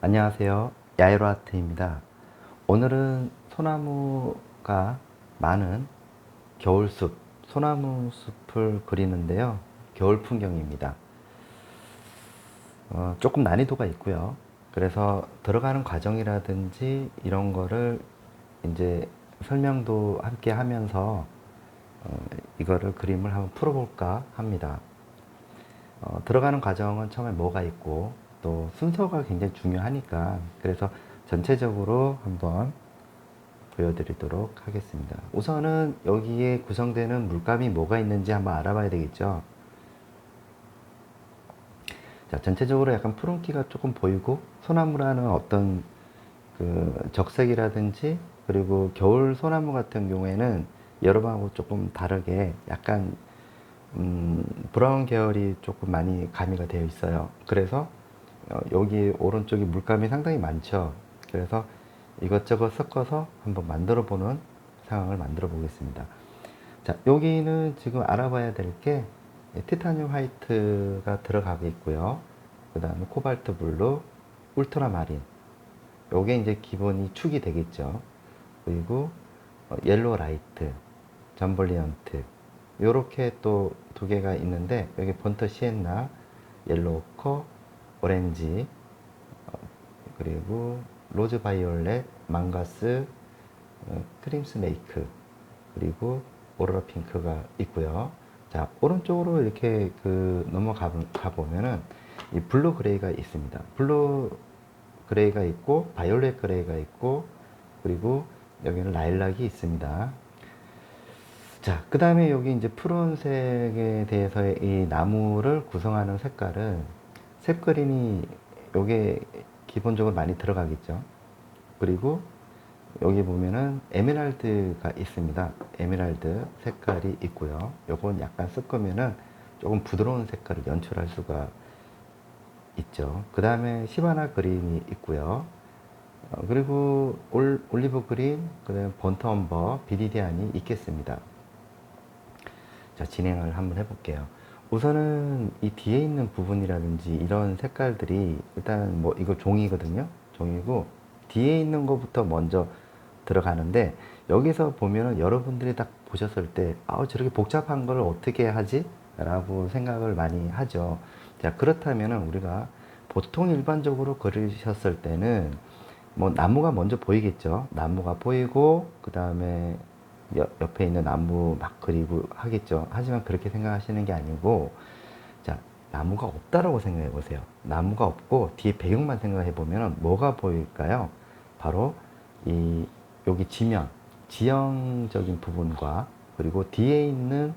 안녕하세요. 야이로아트입니다. 오늘은 소나무가 많은 겨울숲, 소나무 숲을 그리는데요. 겨울 풍경입니다. 조금 난이도가 있고요. 그래서 들어가는 과정이라든지 이런 거를 이제 설명도 함께 하면서 이거를 그림을 한번 풀어볼까 합니다. 들어가는 과정은 처음에 뭐가 있고 또 순서가 굉장히 중요하니까 그래서 전체적으로 한번 보여드리도록 하겠습니다. 우선은 여기에 구성되는 물감이 뭐가 있는지 한번 알아봐야 되겠죠. 자, 전체적으로 약간 푸른기가 조금 보이고 소나무라는 어떤 그 적색이라든지 그리고 겨울 소나무 같은 경우에는 여러분하고 조금 다르게 약간 브라운 계열이 조금 많이 가미가 되어 있어요. 그래서 여기 오른쪽에 물감이 상당히 많죠. 그래서 이것저것 섞어서 한번 만들어 보는 상황을 만들어 보겠습니다. 자, 여기는 지금 알아봐야 될 게 티타늄 화이트가 들어가고 있고요. 그 다음에 코발트 블루, 울트라마린. 요게 이제 기본이 축이 되겠죠. 그리고 옐로 라이트, 잠벌리언트. 요렇게 또 두 개가 있는데 여기 번터 시엔나, 옐로우 오커, 오렌지, 그리고 로즈 바이올렛, 망가스, 크림스 메이크, 그리고 오로라 핑크가 있고요. 자, 오른쪽으로 이렇게 넘어가 보면은 이 블루 그레이가 있습니다. 블루 그레이가 있고 바이올렛 그레이가 있고 그리고 여기는 라일락이 있습니다. 자, 그 다음에 여기 이제 푸른색에 대해서의 이 나무를 구성하는 색깔은 색 그림이 요게 기본적으로 많이 들어가겠죠. 그리고 여기 보면은 에메랄드가 있습니다. 에메랄드 색깔이 있고요. 요건 약간 섞으면은 조금 부드러운 색깔을 연출할 수가 있죠. 그 다음에 시바나 그린이 있고요. 그리고 올리브 그린, 그 다음에 번터 엄버, 비리디안이 있겠습니다. 자, 진행을 한번 해볼게요. 우선은 이 뒤에 있는 부분이라든지 이런 색깔들이 일단 뭐 이거 종이거든요. 종이고 뒤에 있는 것부터 먼저 들어가는데 여기서 보면은 여러분들이 딱 보셨을 때 저렇게 복잡한 걸 어떻게 하지? 라고 생각을 많이 하죠. 자, 그렇다면은 우리가 보통 일반적으로 그리셨을 때는 뭐 나무가 먼저 보이겠죠. 나무가 보이고 그 다음에 옆에 있는 나무 막 그리고 하겠죠. 하지만 그렇게 생각하시는 게 아니고, 자, 나무가 없다라고 생각해 보세요. 나무가 없고 뒤에 배경만 생각해 보면 뭐가 보일까요? 바로 이 여기 지면, 지형적인 부분과 그리고 뒤에 있는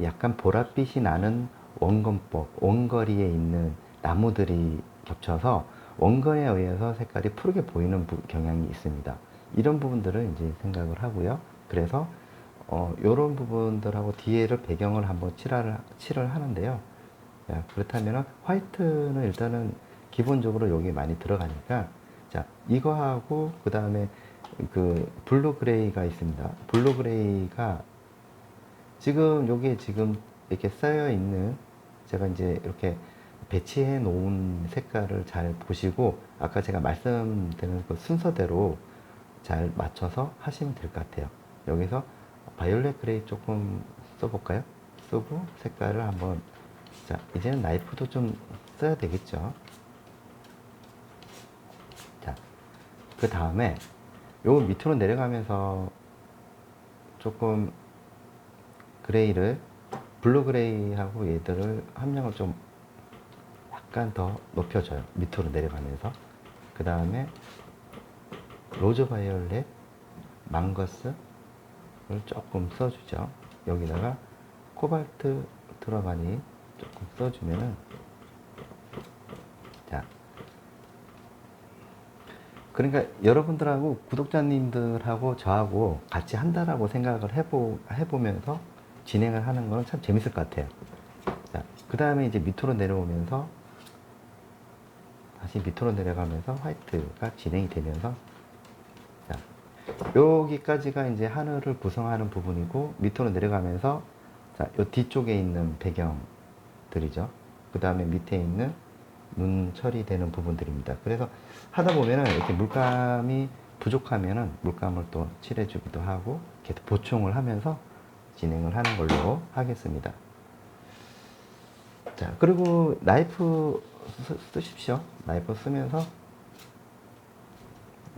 약간 보랏빛이 나는 원근법, 원거리에 있는 나무들이 겹쳐서 원근에 의해서 색깔이 푸르게 보이는 경향이 있습니다. 이런 부분들을 이제 생각을 하고요. 그래서 이런 부분들하고 뒤에를 배경을 한번 칠을 하는데요. 자, 그렇다면 화이트는 일단은 기본적으로 여기 많이 들어가니까 자, 이거하고 그 다음에 그 블루 그레이가 있습니다. 블루 그레이가 지금 여기에 지금 이렇게 쌓여 있는 제가 이제 이렇게 배치해 놓은 색깔을 잘 보시고 아까 제가 말씀드린 그 순서대로 잘 맞춰서 하시면 될 것 같아요. 여기서 바이올렛 그레이 조금 써볼까요? 쓰고 색깔을 한번, 자, 이제는 나이프도 좀 써야 되겠죠. 자, 그 다음에 요 밑으로 내려가면서 조금 그레이를, 블루 그레이하고 얘들을 함량을 좀 약간 더 높여줘요. 밑으로 내려가면서. 그 다음에 로즈 바이올렛, 망거스를 조금 써주죠. 여기다가 코발트 트라바니 조금 써주면은, 자, 그러니까 여러분들하고 구독자님들하고 저하고 같이 한다라고 생각을 해보면서 진행을 하는 거는 참 재밌을 것 같아요. 자, 그 다음에 이제 밑으로 내려오면서 다시 밑으로 내려가면서 화이트가 진행이 되면서, 자, 여기까지가 이제 하늘을 구성하는 부분이고 밑으로 내려가면서, 자, 요 뒤쪽에 있는 배경들이죠. 그 다음에 밑에 있는 눈 처리되는 부분들입니다. 그래서 하다 보면은 이렇게 물감이 부족하면은 물감을 또 칠해주기도 하고 이렇게 보충을 하면서 진행을 하는 걸로 하겠습니다. 자, 그리고 나이프 쓰십시오. 나이프 쓰면서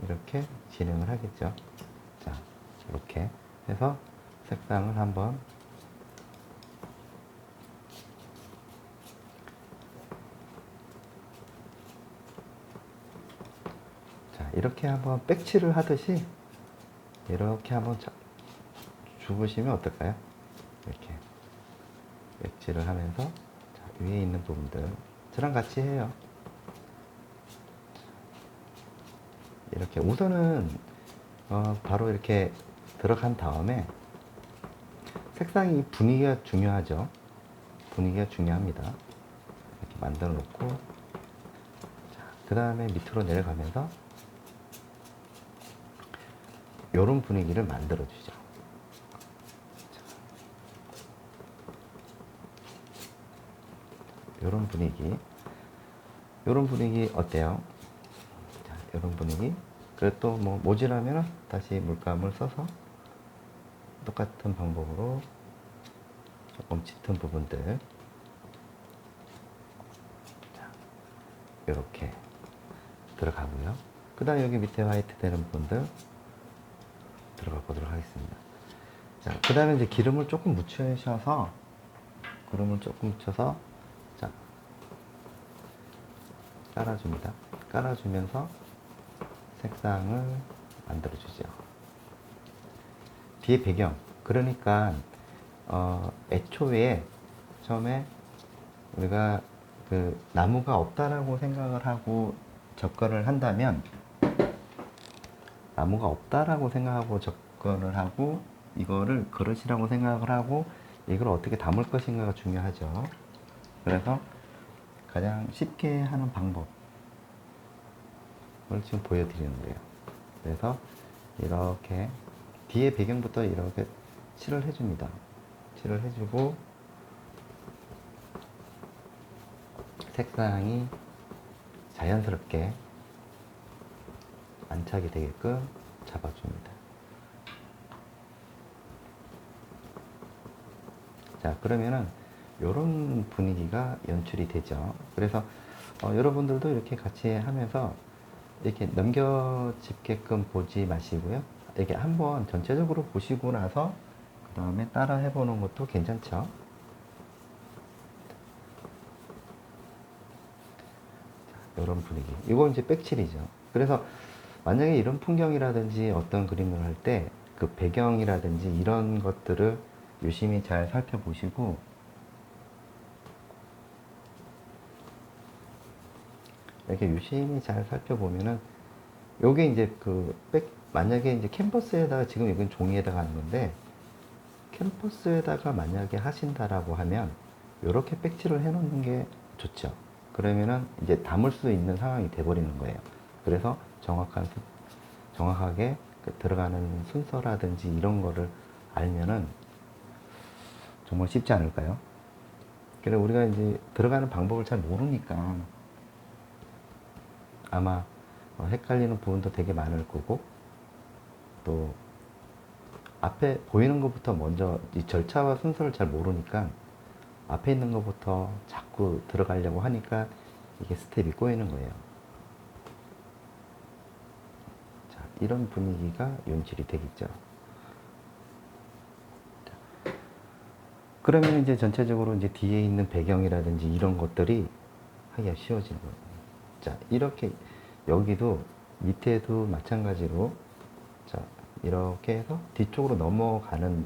이렇게 진행을 하겠죠. 자, 이렇게 해서 색상을 한번 자, 이렇게 한번 백칠을 하듯이 이렇게 한번 주부시면 어떨까요? 이렇게 백칠을 하면서 자, 위에 있는 부분들 저랑 같이 해요. 이렇게 우선은 바로 이렇게 들어간 다음에 색상이 분위기가 중요하죠. 분위기가 중요합니다. 이렇게 만들어 놓고 그 다음에 밑으로 내려가면서 이런 분위기를 만들어 주죠. 이런 분위기 어때요? 자, 이런 분위기. 그리고 또 뭐 모자라면 다시 물감을 써서 똑같은 방법으로 조금 짙은 부분들 자, 이렇게 들어가고요. 그 다음에 여기 밑에 화이트 되는 부분들 들어가 보도록 하겠습니다. 자, 그 다음에 이제 기름을 조금 묻혀서 자, 깔아줍니다. 깔아주면서 색상을 만들어주죠. 뒤에 배경. 그러니까 애초에 처음에 우리가 그 나무가 없다라고 생각을 하고 접근을 한다면 나무가 없다라고 생각하고 접근을 하고 이거를 그릇이라고 생각을 하고 이걸 어떻게 담을 것인가가 중요하죠. 그래서 가장 쉽게 하는 방법을 지금 보여드리는 거예요. 그래서 이렇게 뒤에 배경부터 이렇게 칠을 해줍니다. 칠을 해주고 색상이 자연스럽게 안착이 되게끔 잡아줍니다. 자, 그러면은 이런 분위기가 연출이 되죠. 그래서 여러분들도 이렇게 같이 하면서 이렇게 넘겨짚게끔 보지 마시고요. 이렇게 한번 전체적으로 보시고 나서 그 다음에 따라 해보는 것도 괜찮죠. 이런 분위기. 이건 이제 백칠이죠. 그래서 만약에 이런 풍경이라든지 어떤 그림을 할 때 그 배경이라든지 이런 것들을 유심히 잘 살펴보시고 이렇게 유심히 잘 살펴보면은 요게 이제 만약에 이제 캔버스에다가 지금 이건 종이에다가 하는 건데 캔버스에다가 만약에 하신다라고 하면 이렇게 백칠을 해 놓는 게 좋죠. 그러면은 이제 담을 수 있는 상황이 돼 버리는 거예요. 그래서 정확하게 들어가는 순서라든지 이런 거를 알면은 정말 쉽지 않을까요? 그래서 우리가 이제 들어가는 방법을 잘 모르니까 아마 헷갈리는 부분도 되게 많을 거고 또 앞에 보이는 것부터 먼저 이 절차와 순서를 잘 모르니까 앞에 있는 것부터 자꾸 들어가려고 하니까 이게 스텝이 꼬이는 거예요. 자, 이런 분위기가 연출이 되겠죠. 그러면 이제 전체적으로 이제 뒤에 있는 배경이라든지 이런 것들이 하기가 쉬워지는 거예요. 자, 이렇게 여기도 밑에도 마찬가지로 자, 이렇게 해서 뒤쪽으로 넘어가는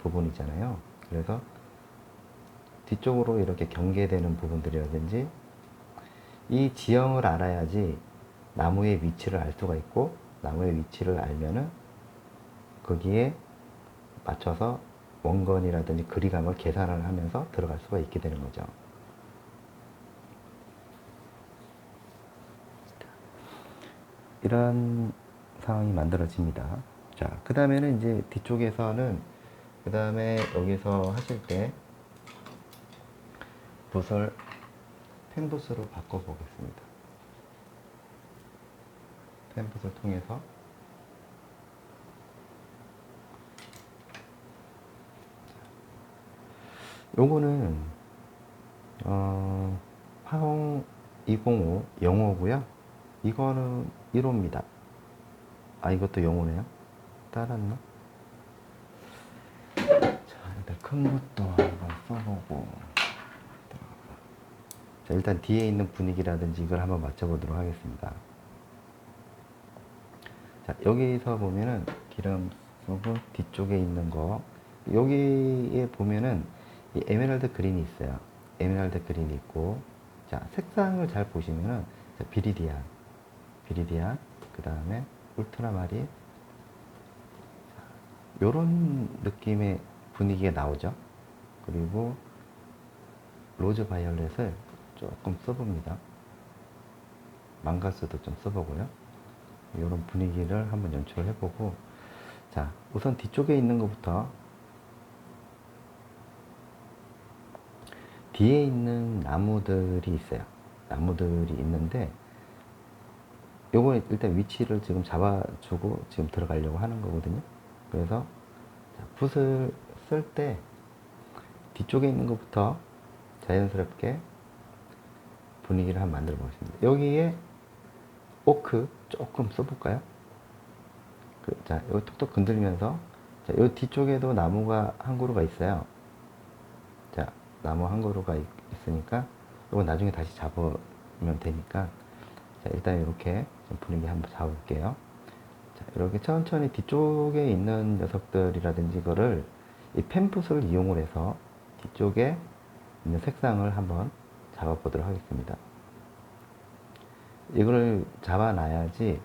부분이잖아요. 그래서 뒤쪽으로 이렇게 경계되는 부분들이라든지 이 지형을 알아야지 나무의 위치를 알 수가 있고 나무의 위치를 알면은 거기에 맞춰서 원건이라든지 거리감을 계산을 하면서 들어갈 수가 있게 되는 거죠. 이런 상황이 만들어집니다. 자, 그 다음에는 이제 뒤쪽에서는 그 다음에 여기서 하실 때 붓을 펜붓으로 바꿔보겠습니다. 펜붓을 통해서 요거는 화홍 205 영어고요. 이거는 1호입니다. 아, 이것도 영어네요. 따랐나? 자, 일단 큰 것도 한번 써보고. 자, 일단 뒤에 있는 분위기라든지 이걸 한번 맞춰보도록 하겠습니다. 자, 여기서 보면은 기름 쓰고 뒤쪽에 있는 거, 여기에 보면은 이 에메랄드 그린이 있어요. 에메랄드 그린이 있고, 자, 색상을 잘 보시면은, 자, 비리디안, 그 다음에 울트라마린, 요런 느낌의 분위기가 나오죠. 그리고 로즈 바이올렛을 조금 써봅니다. 망가스도 좀 써보고요. 이런 분위기를 한번 연출을 해보고, 자, 우선 뒤쪽에 있는 것부터, 뒤에 있는 나무들이 있어요. 나무들이 있는데, 요거 일단 위치를 지금 잡아주고 지금 들어가려고 하는 거거든요. 그래서 자, 붓을 쓸 때 뒤쪽에 있는 것부터 자연스럽게 분위기를 한번 만들어 보겠습니다. 여기에 오크 조금 써볼까요? 자, 여기 톡톡 건들면서, 자, 요 뒤쪽에도 나무가 한 그루가 있어요. 자, 나무 한 그루가 있으니까, 이거 나중에 다시 잡으면 되니까, 자, 일단 이렇게 분위기 한번 잡아볼게요. 자, 이렇게 천천히 뒤쪽에 있는 녀석들이라든지 이거를 이 펜붓을 이용을 해서 뒤쪽에 있는 색상을 한번 잡아보도록 하겠습니다. 이거를 잡아놔야지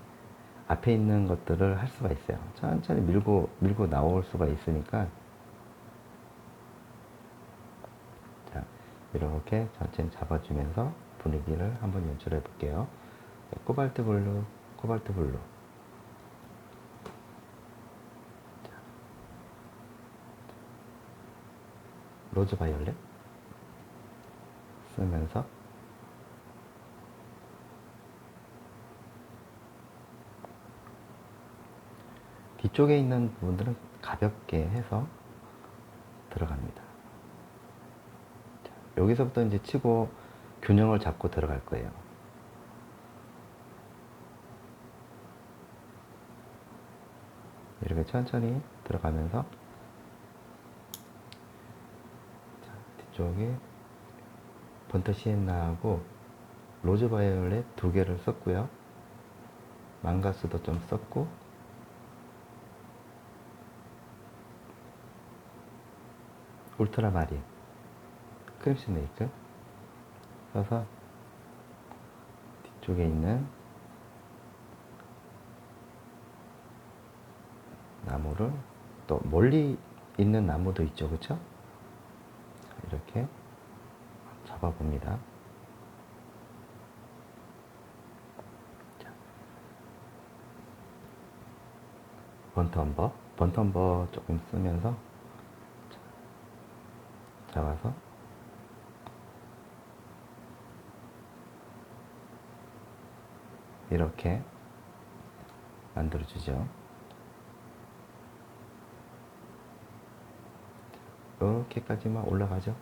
앞에 있는 것들을 할 수가 있어요. 천천히 밀고 나올 수가 있으니까, 자, 이렇게 천천히 잡아주면서 분위기를 한번 연출해 볼게요. 자, 코발트 블루, 자, 로즈 바이올렛 쓰면서 뒤쪽에 있는 부분들은 가볍게 해서 들어갑니다. 자, 여기서부터 이제 치고 균형을 잡고 들어갈 거예요. 이렇게 천천히 들어가면서, 자, 뒤쪽에 번터 시엔나하고 로즈 바이올렛 2개를 썼고요. 망가스도 좀 썼고, 울트라마린, 크림스메이크 써서 뒤쪽에 있는 나무를, 또 멀리 있는 나무도 있죠, 그쵸? 이렇게 잡아봅니다. 자, 번텀버 조금 쓰면서 잡아서 이렇게 만들어주죠. 이렇게까지만 올라가죠.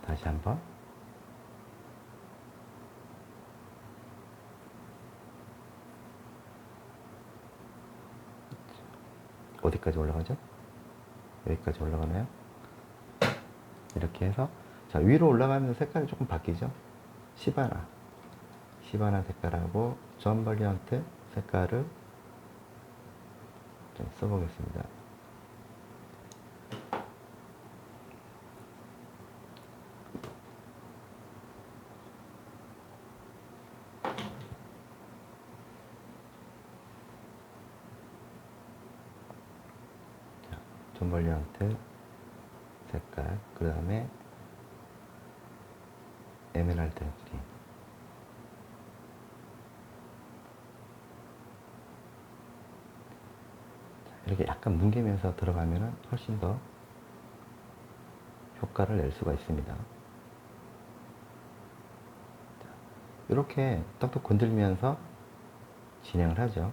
다시 한번. 어디까지 올라가죠? 여기까지 올라가나요? 이렇게 해서, 자, 위로 올라가면서 색깔이 조금 바뀌죠? 시바나 색깔하고 존 벌리언트 색깔을 좀 써보겠습니다. 존 벌리언트 색깔, 그 다음에 에메랄드 그린, 이렇게 약간 뭉개면서 들어가면은 훨씬 더 효과를 낼 수가 있습니다. 이렇게 톡톡 건들면서 진행을 하죠.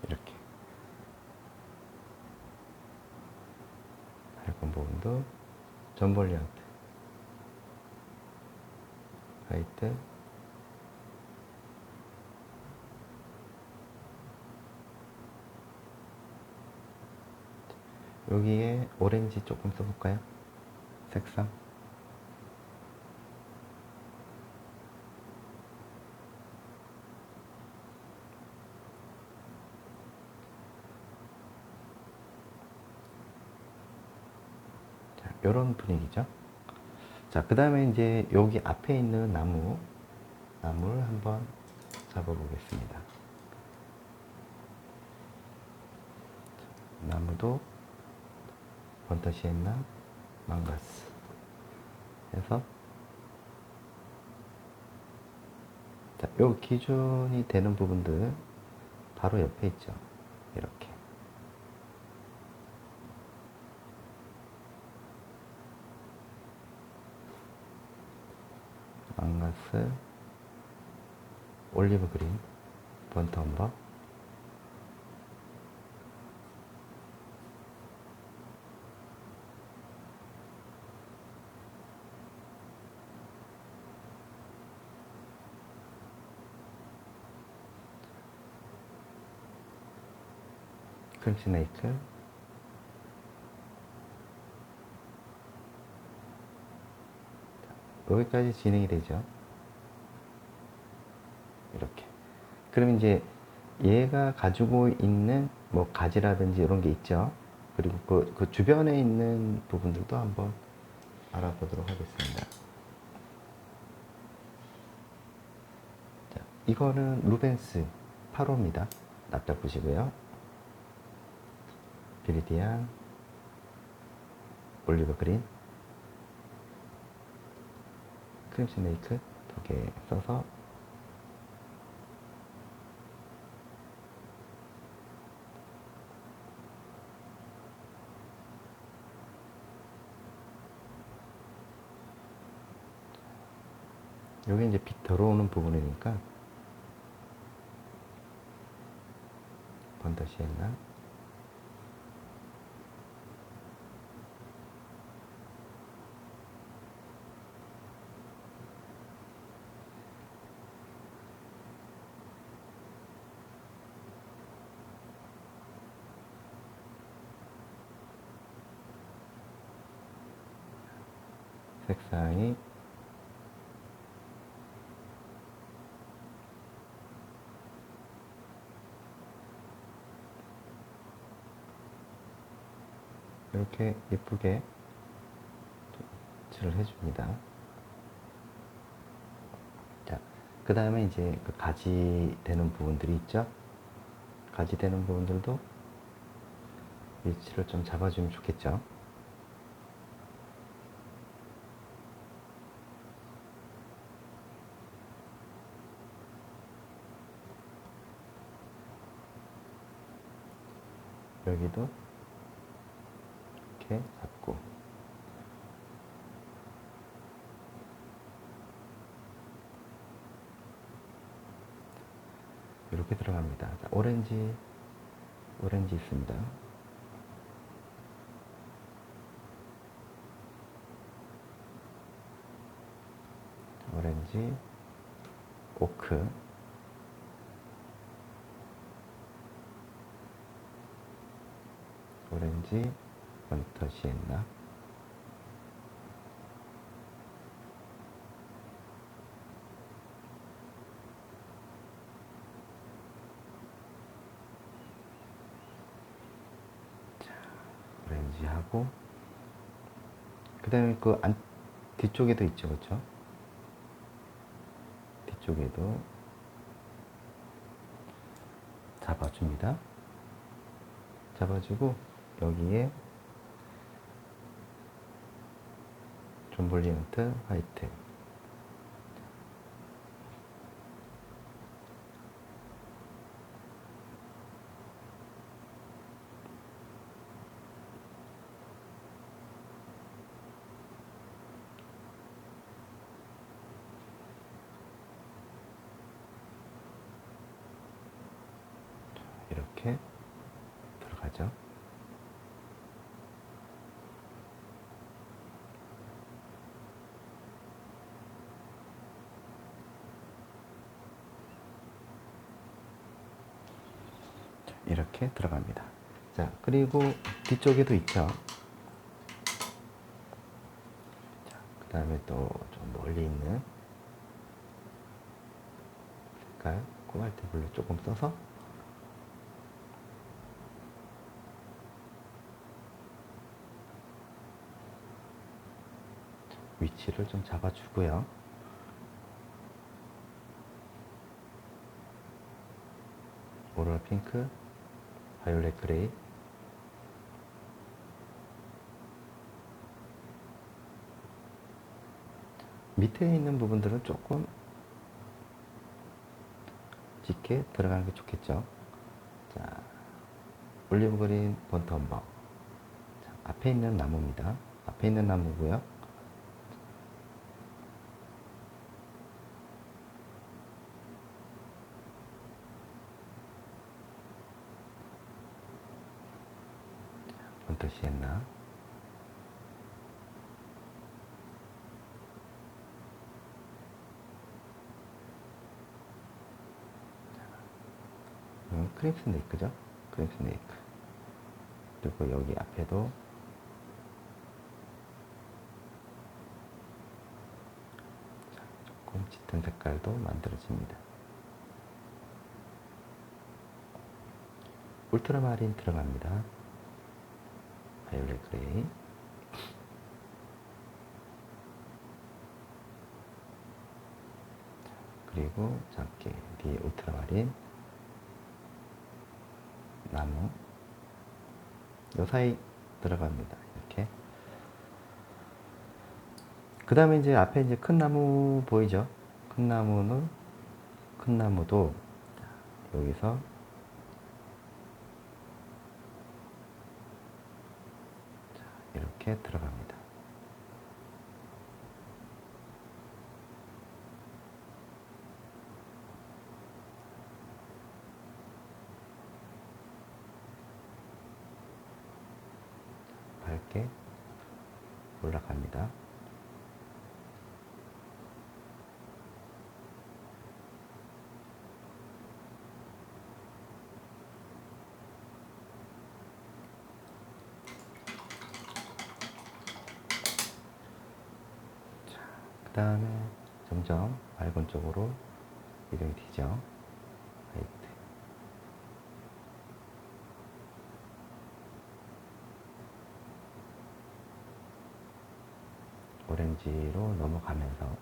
이렇게 발권 부분도 전볼리 아트 화이트 여기에 오렌지 조금 써볼까요? 색상 이런 분위기죠. 자, 그 다음에 이제 여기 앞에 있는 나무를 한번 잡아보겠습니다. 나무도 번터시엔나 망가스 해서 자, 요 기준이 되는 부분들 바로 옆에 있죠. 이렇게 망가스 올리브 그린 번트 엄버 크림 스네이크 여기까지 진행이 되죠. 이렇게. 그럼 이제 얘가 가지고 있는 뭐 가지라든지 이런 게 있죠. 그리고 그 주변에 있는 부분들도 한번 알아보도록 하겠습니다. 자, 이거는 루벤스 8호입니다. 납작 보시고요. 비리디안, 올리브 그린, 크림 스네이크 2개 써서 여기 이제 빛 들어오는 부분이니까 번더시엔나 색상이 이렇게 예쁘게 칠을 해줍니다. 자, 그 다음에 이제 그 가지 되는 부분들이 있죠. 가지 되는 부분들도 위치를 좀 잡아주면 좋겠죠. 여기도 이렇게 잡고 이렇게 들어갑니다. 자, 오렌지 있습니다. 오렌지, 오크, 오렌지, 번터시엔나, 오렌지하고 그 다음에 그 뒤쪽에도 있죠, 그렇죠? 뒤쪽에도 잡아줍니다. 잡아주고 여기에 존볼리언트 화이트 들어가죠. 이렇게 들어갑니다. 자, 그리고 뒤쪽에도 있죠. 자, 그 다음에 또 좀 멀리 있는 색깔 코발트 블루 조금 써서 위치를 좀 잡아주고요. 오로라 핑크, 바이올렛 그레이, 밑에 있는 부분들은 조금 짙게 들어가는 게 좋겠죠. 자, 올리브 그린 번트 엄버. 자, 앞에 있는 나무입니다. 앞에 있는 나무고요. 번트 시엔나. 크림슨 레이크죠. 크림슨 레이크. 그리고 여기 앞에도 조금 짙은 색깔도 만들어집니다. 울트라마린 들어갑니다. 바이올렛 그레이. 그리고 작게 뒤에 울트라마린, 나무, 요 사이 들어갑니다. 이렇게. 그 다음에 이제 앞에 이제 큰 나무 보이죠? 큰 나무도 여기서 이렇게 들어갑니다. 밝게 올라갑니다. 그 다음에 점점 맑은 쪽으로 이동이 되죠. 화이트. 오렌지로 넘어가면서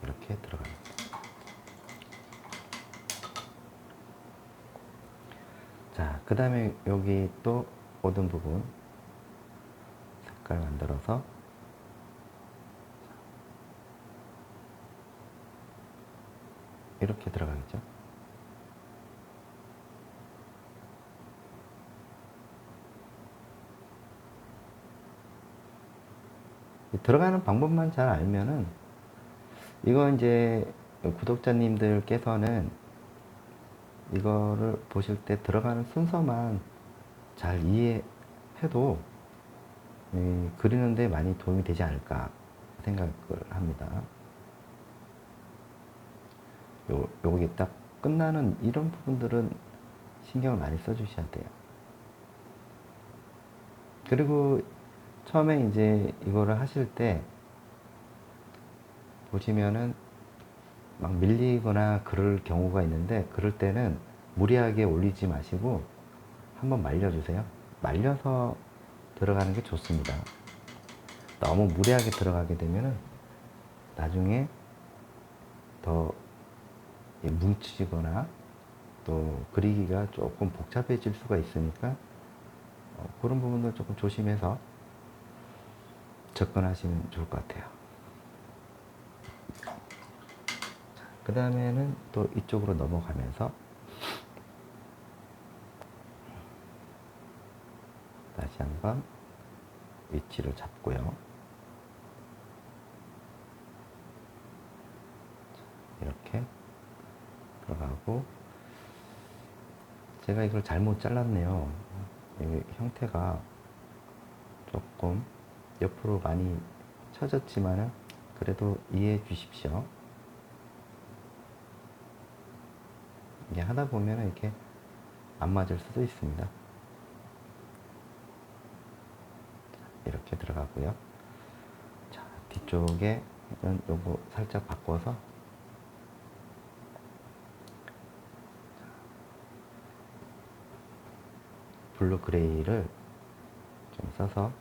이렇게 들어갑니다. 자, 그 다음에 여기 또 어두운 부분 색깔 만들어서 이렇게 들어가겠죠. 들어가는 방법만 잘 알면은, 이거 이제 구독자님들께서는 이거를 보실 때 들어가는 순서만 잘 이해해도 그리는데 많이 도움이 되지 않을까 생각을 합니다. 여기 딱 끝나는 이런 부분들은 신경을 많이 써주셔야 돼요. 그리고 처음에 이제 이거를 하실 때 보시면은 막 밀리거나 그럴 경우가 있는데, 그럴 때는 무리하게 올리지 마시고 한번 말려주세요. 말려서 들어가는 게 좋습니다. 너무 무리하게 들어가게 되면은 나중에 더 뭉치거나 또 그리기가 조금 복잡해질 수가 있으니까 그런 부분들 조금 조심해서 접근하시면 좋을 것 같아요. 그 다음에는 또 이쪽으로 넘어가면서 다시 한번 위치를 잡고요. 이렇게 그리고 제가 이걸 잘못 잘랐네요. 여기 형태가 조금 옆으로 많이 처졌지만은 그래도 이해해 주십시오. 이게 하다 보면 이렇게 안 맞을 수도 있습니다. 이렇게 들어가고요. 자, 뒤쪽에는 요거 살짝 바꿔서 블루 그레이를 좀 써서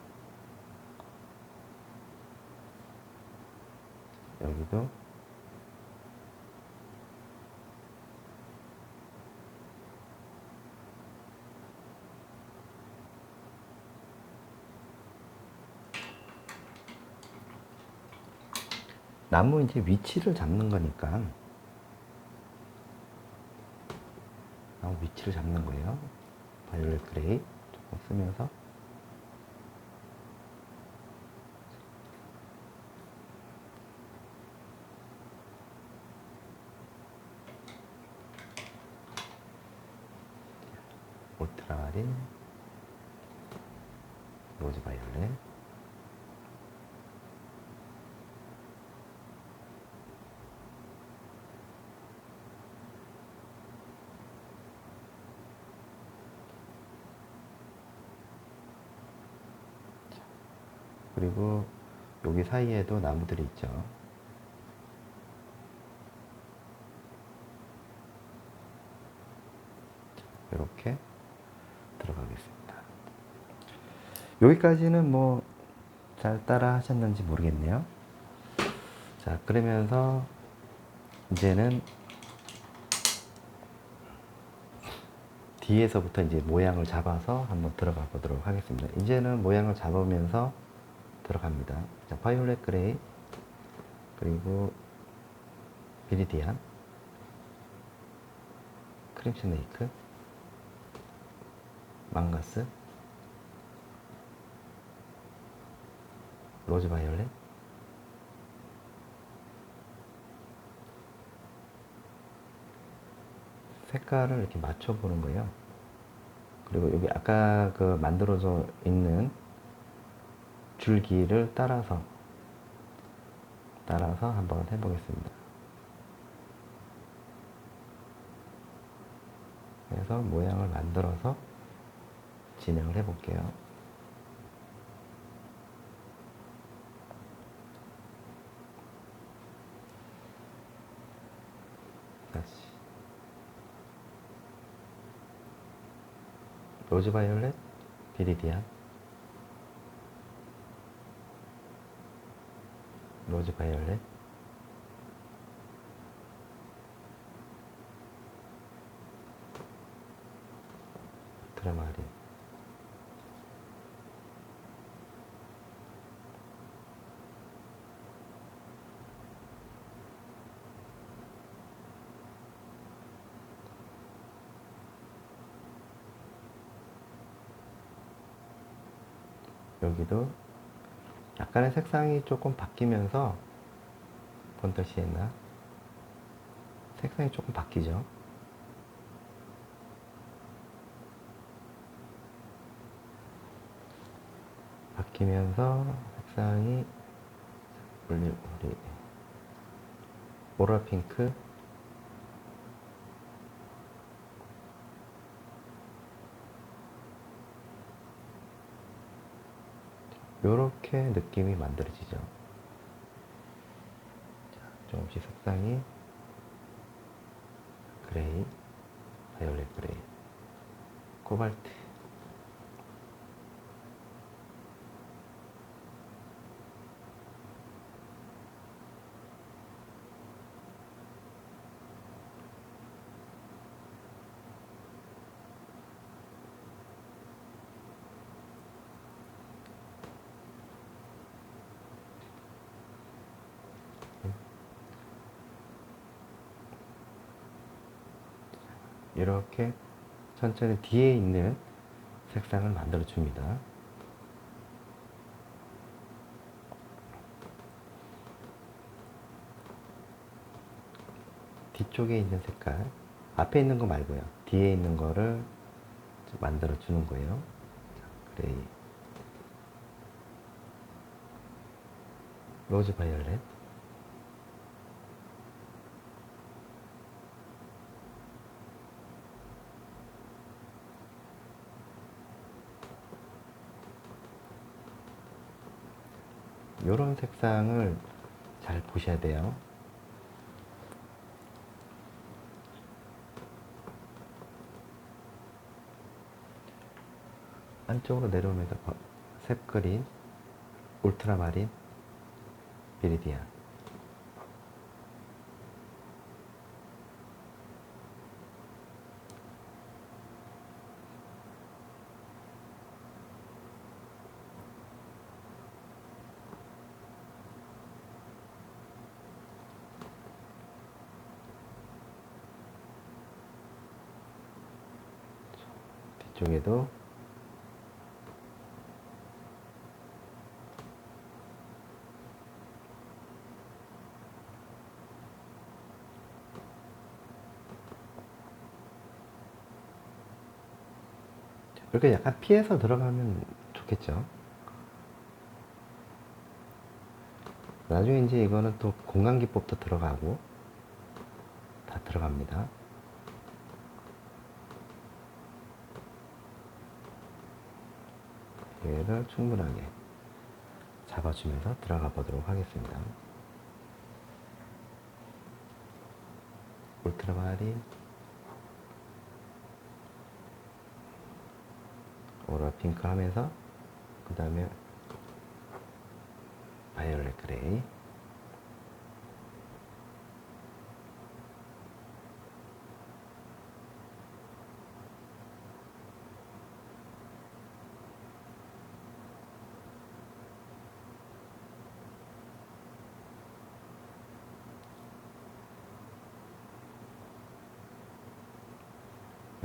여기도 나무 이제 위치를 잡는 거니까 나무 위치를 잡는 거예요. 바이올렛 그레이 조금 쓰면서 울트라마린, 로즈 바이올렛, 그리고 여기 사이에도 나무들이 있죠. 이렇게 들어가겠습니다. 여기까지는 뭐 잘 따라 하셨는지 모르겠네요. 자, 그러면서 이제는 뒤에서부터 이제 모양을 잡아서 한번 들어가 보도록 하겠습니다. 이제는 모양을 잡으면서 들어갑니다. 자, 바이올렛 그레이, 그리고 비리디안, 크림스네이크, 망가스, 로즈 바이올렛, 색깔을 이렇게 맞춰보는 거예요. 그리고 여기 아까 그 만들어져 있는 줄기를 따라서 한번 해보겠습니다. 그래서 모양을 만들어서 진행을 해볼게요. 다시 로즈 바이올렛, 비리디안, 로즈 바이올렛, 트라마린, 여기도 약간의 색상이 조금 바뀌면서 본터시에나 색상이 조금 바뀌죠. 바뀌면서 색상이 우리 오라 핑크, 요렇게 느낌이 만들어지죠. 자, 조금씩 색상이 그레이, 바이올렛 그레이, 코발트, 이렇게 천천히 뒤에 있는 색상을 만들어 줍니다. 뒤쪽에 있는 색깔 앞에 있는 거 말고요. 뒤에 있는 거를 만들어 주는 거예요. 그레이, 로즈 바이올렛, 이런 색상을 잘 보셔야 돼요. 안쪽으로 내려오면서 셉그린, 울트라마린, 비리디안. 뒤쪽에도 이렇게 약간 피해서 들어가면 좋겠죠. 나중에 이제 이거는 또 공간기법도 들어가고 다 들어갑니다. 얘를 충분하게 잡아주면서 들어가 보도록 하겠습니다. 울트라마린, 오라 핑크 하면서 그 다음에 바이올렛 그레이,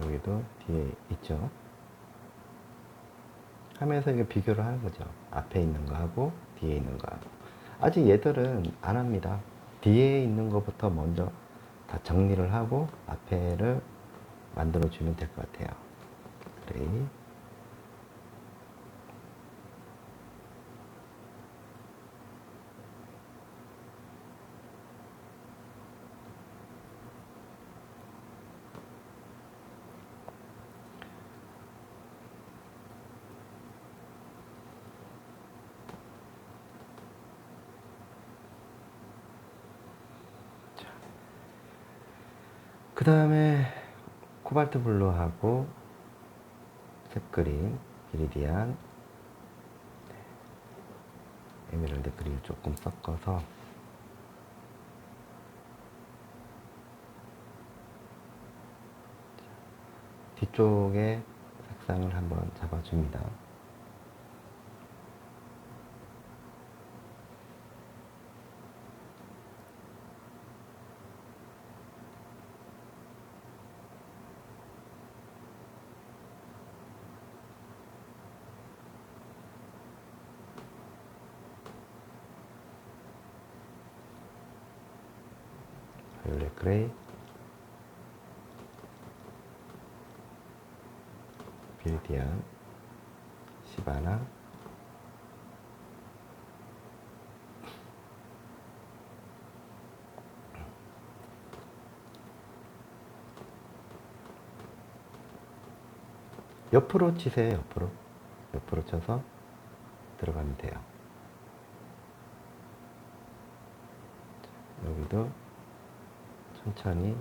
여기도 뒤에 있죠. 하면서 이게 비교를 하는 거죠. 앞에 있는 거 하고 뒤에 있는 거 하고. 아직 얘들은 안 합니다. 뒤에 있는 것부터 먼저 다 정리를 하고 앞에를 만들어 주면 될 것 같아요. 그레이, 그 다음에 코발트 블루하고 색 그린, 비리디안, 에메랄드 그린 조금 섞어서 뒤쪽에 색상을 한번 잡아줍니다. 바이올렛 그레이, 비리디안, 시바나, 옆으로 치세요. 옆으로 쳐서 들어가면 돼요. 여기도 천천히,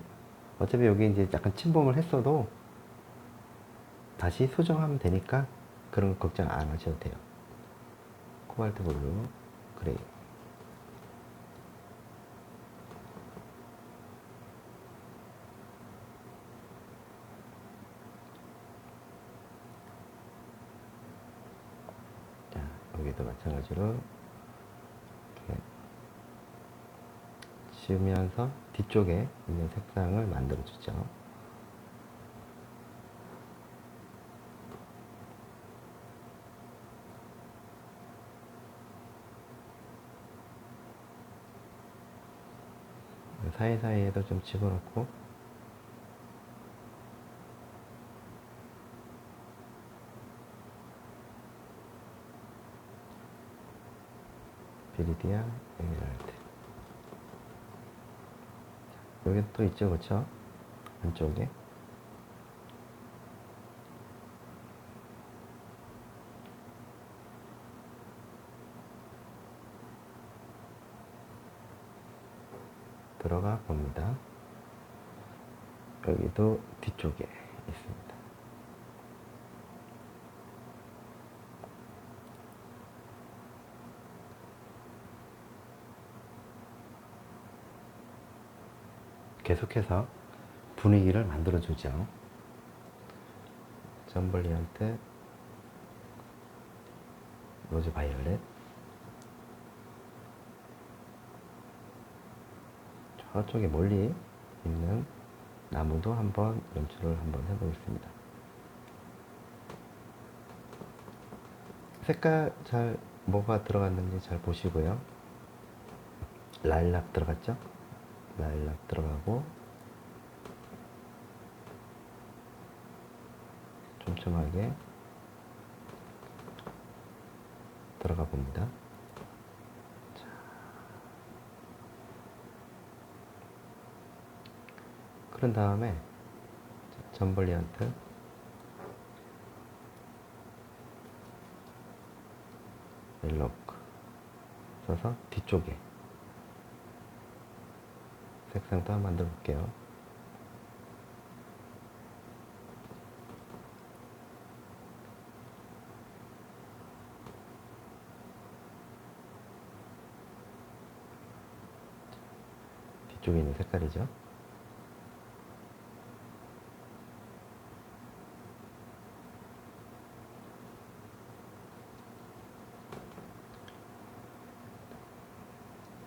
어차피 여기 이제 약간 침범을 했어도 다시 수정하면 되니까 그런 거 걱정 안 하셔도 돼요. 코발트 블루, 그레이. 자, 여기도 마찬가지로 이렇게 지우면서 뒤쪽에 있는 색상을 만들어 주죠. 사이사이에도 좀 집어넣고, 비리디아 에메랄드. 여기 또 있죠, 그쵸? 안쪽에. 들어가 봅니다. 여기도 뒤쪽에 있습니다. 계속해서 분위기를 만들어주죠. 점벌리한테 로즈 바이올렛. 저쪽에 멀리 있는 나무도 한번 연출을 한번 해보겠습니다. 색깔 잘 뭐가 들어갔는지 잘 보시고요. 라일락 들어갔죠? 라일락 들어가고 촘촘하게 들어가 봅니다. 자. 그런 다음에 점벌리한테 멜로크 써서 뒤쪽에 색상도 한번 만들어 볼게요. 뒤쪽에 있는 색깔이죠.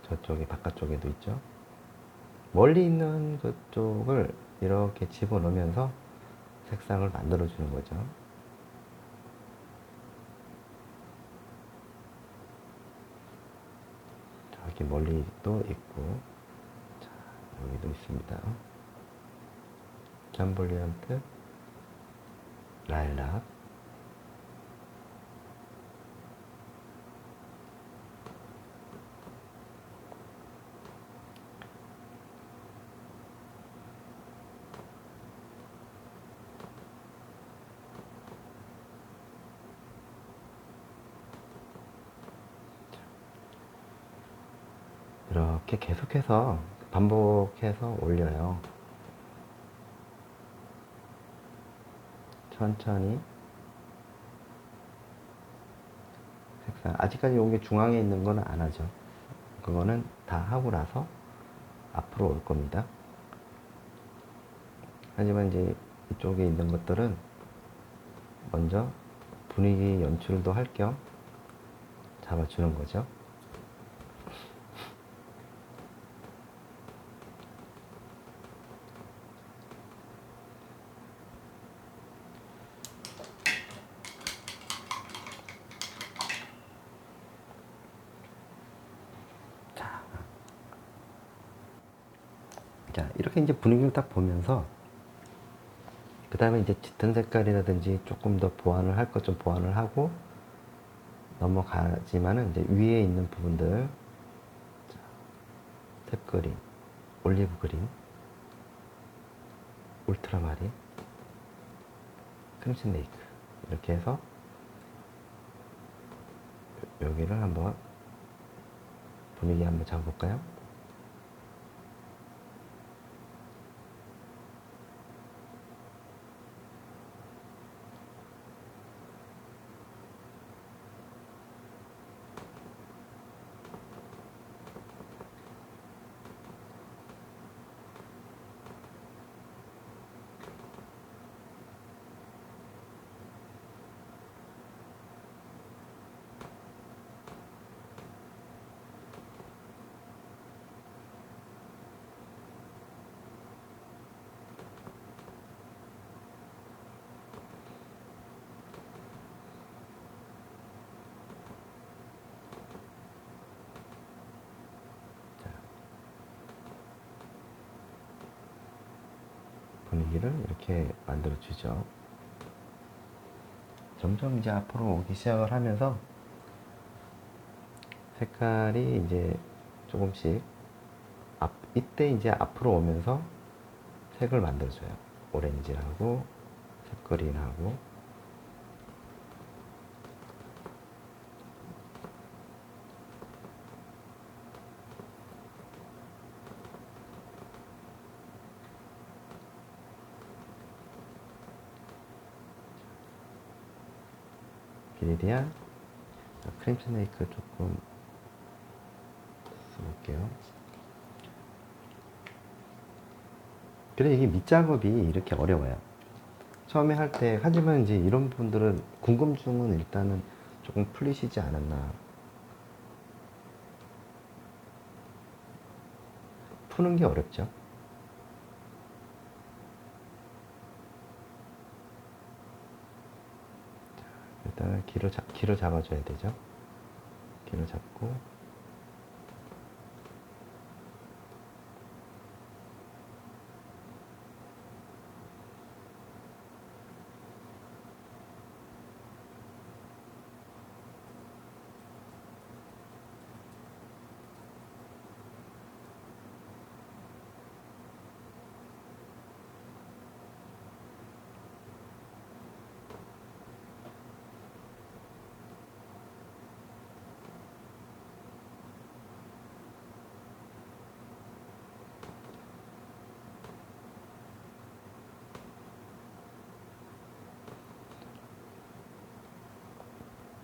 저쪽에 바깥쪽에도 있죠. 멀리 있는 그쪽을 이렇게 집어넣으면서 색상을 만들어 주는 거죠. 저기 멀리도 있고, 자, 여기도 있습니다. 잠볼리안트, 라일락. 이렇게 계속해서 반복해서 올려요. 천천히 색상. 아직까지 여기 중앙에 있는 거는 안 하죠. 그거는 다 하고 나서 앞으로 올 겁니다. 하지만 이제 이쪽에 있는 것들은 먼저 분위기 연출도 할 겸 잡아주는 거죠. 자, 이렇게 이제 분위기를 딱 보면서 그 다음에 이제 짙은 색깔이라든지 조금 더 보완을 할 것 좀 보완을 하고 넘어가지만은 이제 위에 있는 부분들, 자, 탭 그린, 올리브 그린, 울트라마린, 크림슨 레이크 이렇게 해서 여기를 한번 분위기 한번 잡아볼까요? 분위기를 이렇게 만들어 주죠. 점점 이제 앞으로 오기 시작을 하면서 색깔이 이제 조금씩 이때 이제 앞으로 오면서 색을 만들어줘요. 오렌지하고 딥그린하고 비리디안, 크림 스네이크 조금 써볼게요. 그래 이게 밑작업이 이렇게 어려워요. 처음에 할 때, 하지만 이제 이런 분들은 궁금증은 일단은 조금 풀리시지 않았나. 푸는 게 어렵죠. 일단은 길을 잡아줘야 되죠. 길을 잡고,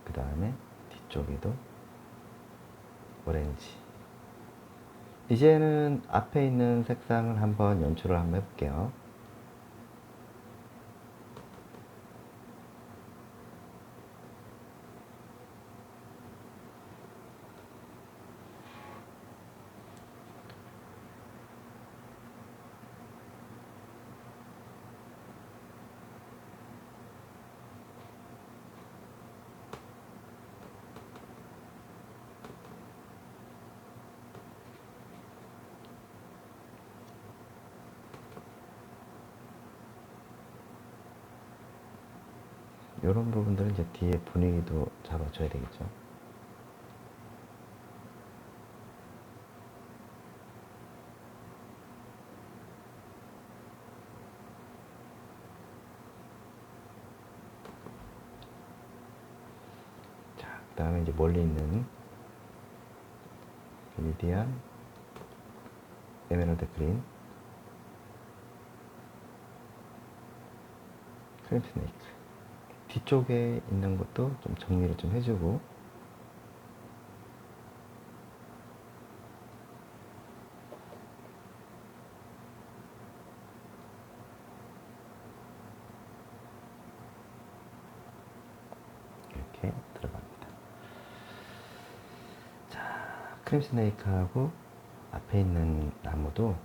그 다음에 뒤쪽에도 오렌지. 이제는 앞에 있는 색상을 한번 연출을 한번 해볼게요. 이런 부분들은 이제 뒤에 분위기도 잡아줘야 되겠죠. 자, 그 다음에 이제 멀리 있는 비리디안, 에메랄드 그린, 크림 스네이크. 뒤쪽에 있는 것도 좀 정리를 좀 해주고, 이렇게 들어갑니다. 자, 크림 스네이크하고 앞에 있는 나무도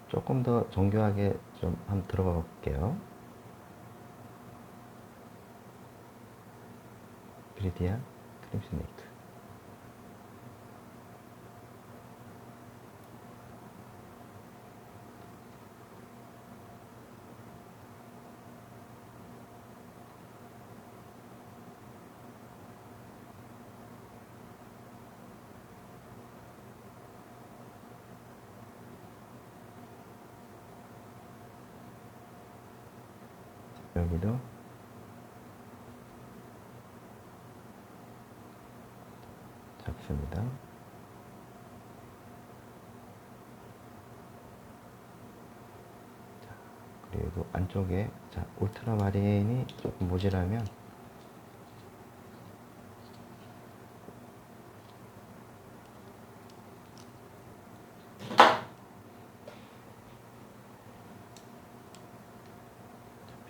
조금 더 정교하게 좀 한번 들어가 볼게요. 비리디안, 크림 스네이크. 여기도 잡습니다. 그리고 안쪽에, 자, 울트라마린이 조금 모자라면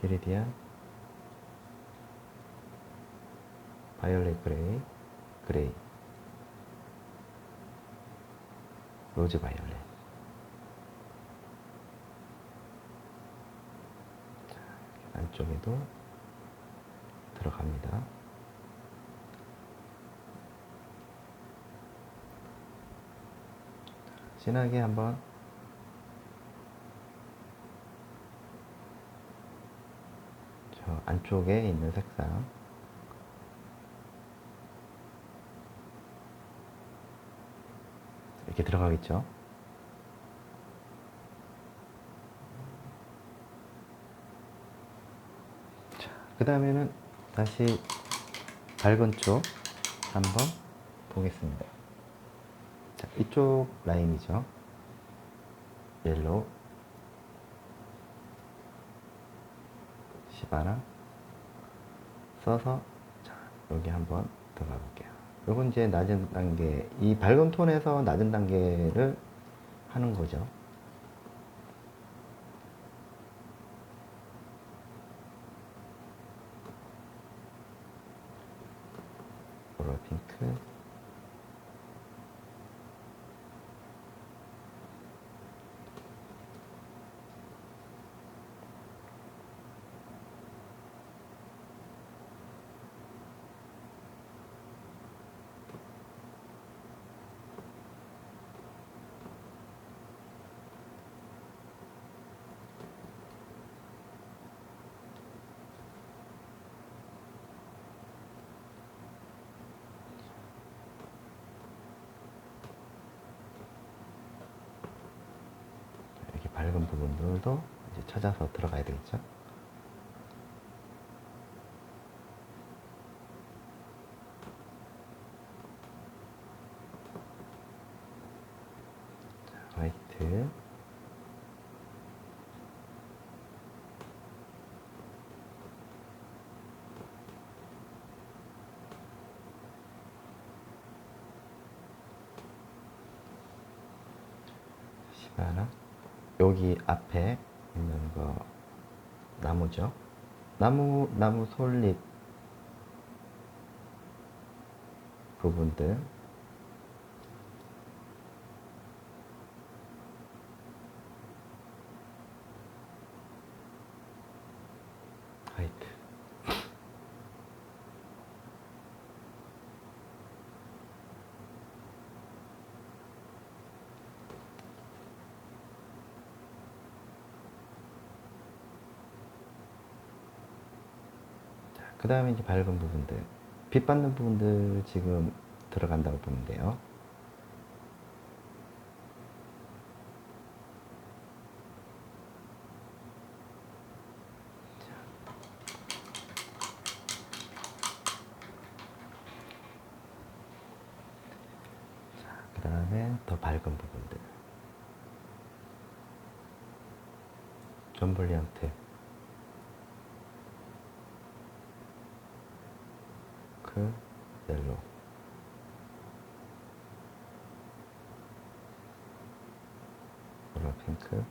비리디안, 바이올렛 그레이, 그레이, 로즈 바이올렛. 자, 안쪽에도 들어갑니다. 진하게 한번 저 안쪽에 있는 색상 이렇게 들어가겠죠. 그 다음에는 다시 밝은 쪽 한번 보겠습니다. 자, 이쪽 라인이죠. 옐로우, 시바나 써서, 자, 여기 한번 들어가 볼게요. 요건 이제 낮은 단계, 이 밝은 톤에서 낮은 단계를 하는 거죠. 보라 핑크, 이렇게 밝은 부분들도 이제 찾아서 들어가야 되겠죠. 자, 화이트, 시바나, 여기 앞에 있는 거 나무죠. 나무 솔잎 부분들, 화이트. 그 다음에 이제 밝은 부분들, 빛 받는 부분들 지금 들어간다고 보면 돼요. 그 다음에 더 밝은 부분들, 존 볼리언트, 그 옐로우, 보라 핑크,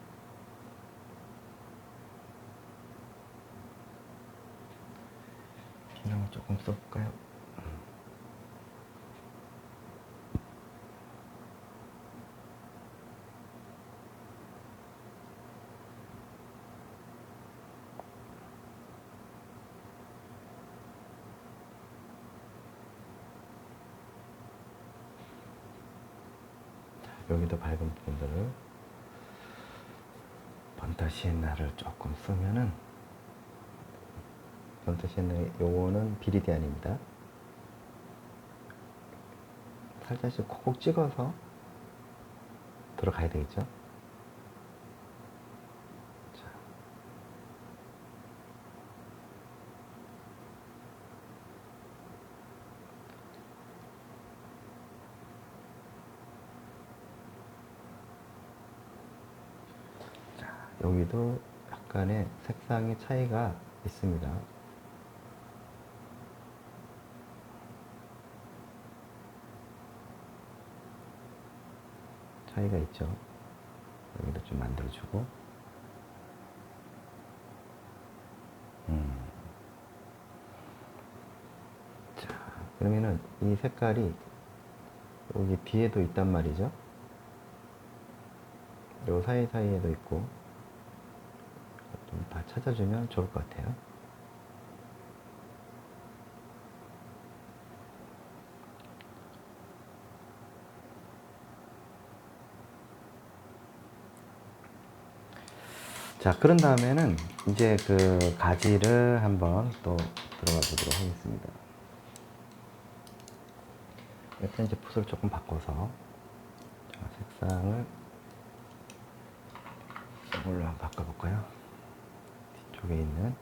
피망을 조금 써볼까요? 여기도 밝은 부분들을 번타 시엔나를 조금 쓰면은, 번타 시엔나 요거는 비리디안입니다. 살짝씩 콕콕 찍어서 들어가야 되겠죠. 자. 여기도 약간의 색상의 차이가 있습니다. 차이가 있죠. 여기도 좀 만들어주고, 자, 그러면은 이 색깔이 여기 뒤에도 있단 말이죠. 요 사이사이에도 있고, 좀 다 찾아주면 좋을 것 같아요. 자, 그런 다음에는 이제 그 가지를 한번 또 들어가 보도록 하겠습니다. 일단 이제 붓을 조금 바꿔서, 자, 색상을 이걸로 한번 바꿔볼까요? 뒤쪽에 있는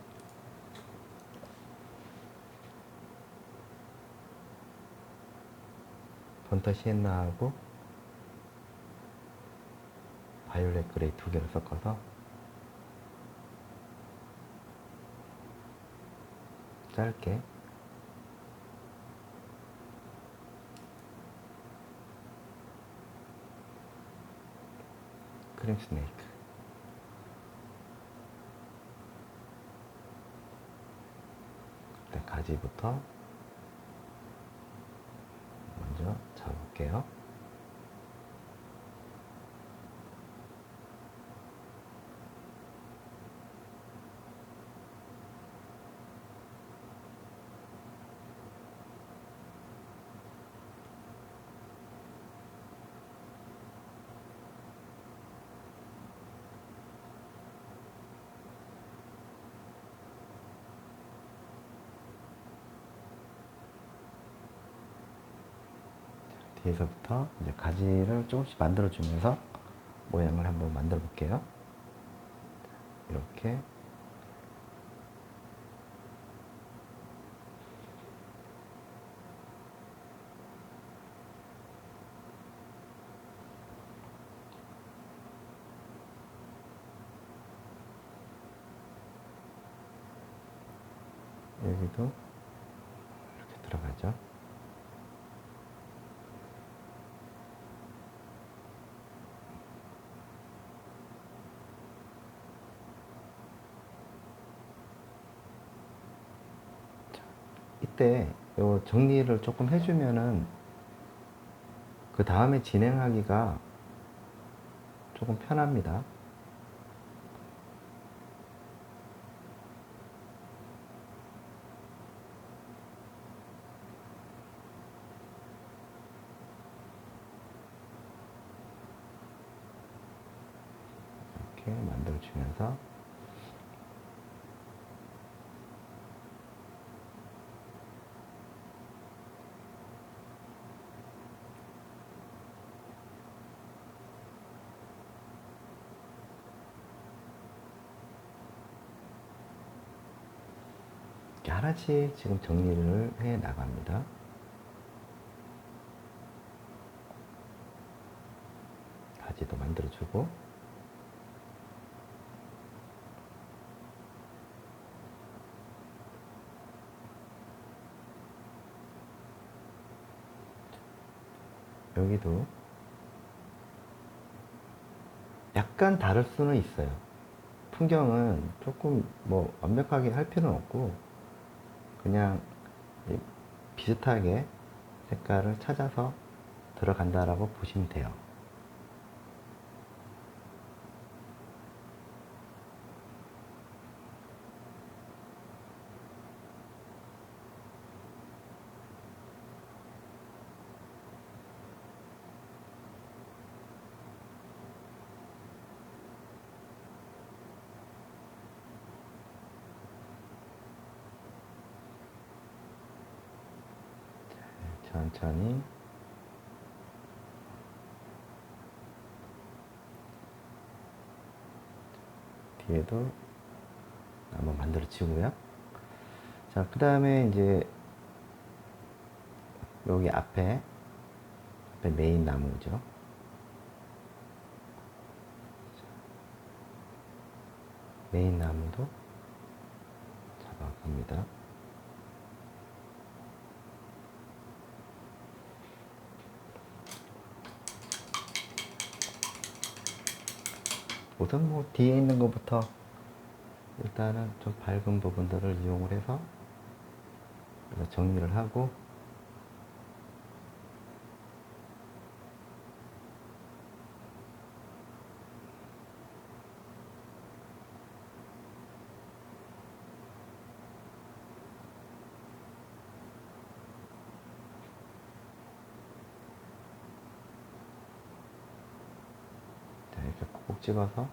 번터 시엔나하고 바이올렛 그레이 두 개를 섞어서 짧게 크림 스네이크, 일단 가지부터 먼저 잡아볼게요. 뒤에서부터 이제 가지를 조금씩 만들어 주면서 모양을 한번 만들어 볼게요. 이렇게 여기도 이렇게 들어가죠. 이때 요 정리를 조금 해주면은 그 다음에 진행하기가 조금 편합니다. 이렇게 만들어주면서 이렇게 하나씩 지금 정리를 해 나갑니다. 가지도 만들어주고 여기도 약간 다를 수는 있어요. 풍경은 조금 뭐 완벽하게 할 필요는 없고 그냥 비슷하게 색깔을 찾아서 들어간다라고 보시면 돼요. 천천히 뒤에도 한번 만들어 주고요. 자, 그 다음에 이제 여기 앞에 메인 나무죠. 메인 나무도 잡아갑니다. 우선 뭐 뒤에 있는 것부터 일단은 좀 밝은 부분들을 이용을 해서 정리를 하고 이렇게 콕 찍어서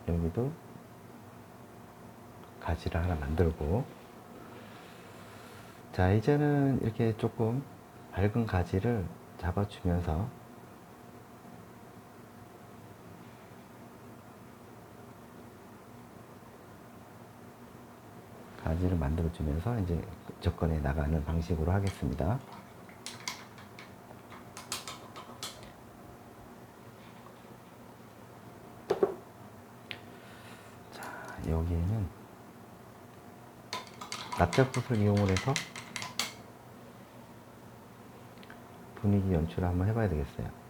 여기도 가지를 하나 만들고, 자, 이제는 이렇게 조금 밝은 가지를 잡아주면서 가지를 만들어주면서 이제 접근해 나가는 방식으로 하겠습니다. 자, 여기에는 납작붓을 이용을 해서 분위기 연출을 한번 해봐야 되겠어요.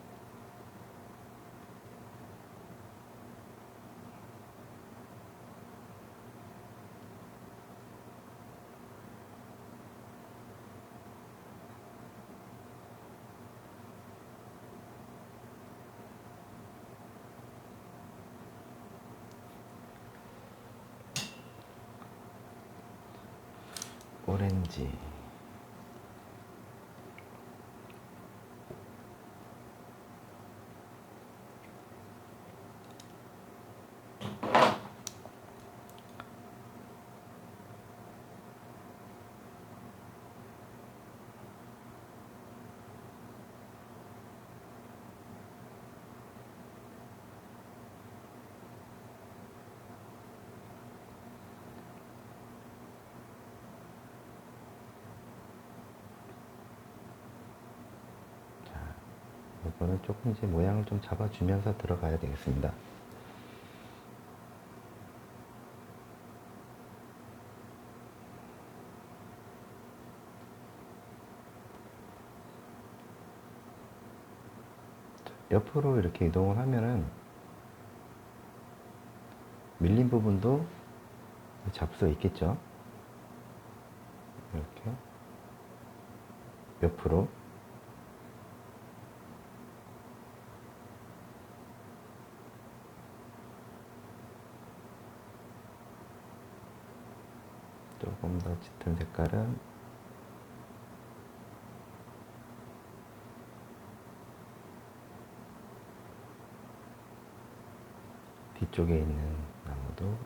오렌지, 이거는 조금 이제 모양을 좀 잡아주면서 들어가야 되겠습니다. 옆으로 이렇게 이동을 하면은 밀린 부분도 잡을 수 있겠죠. 이렇게 옆으로 조금 더 짙은 색깔은 뒤쪽에 있는 나무도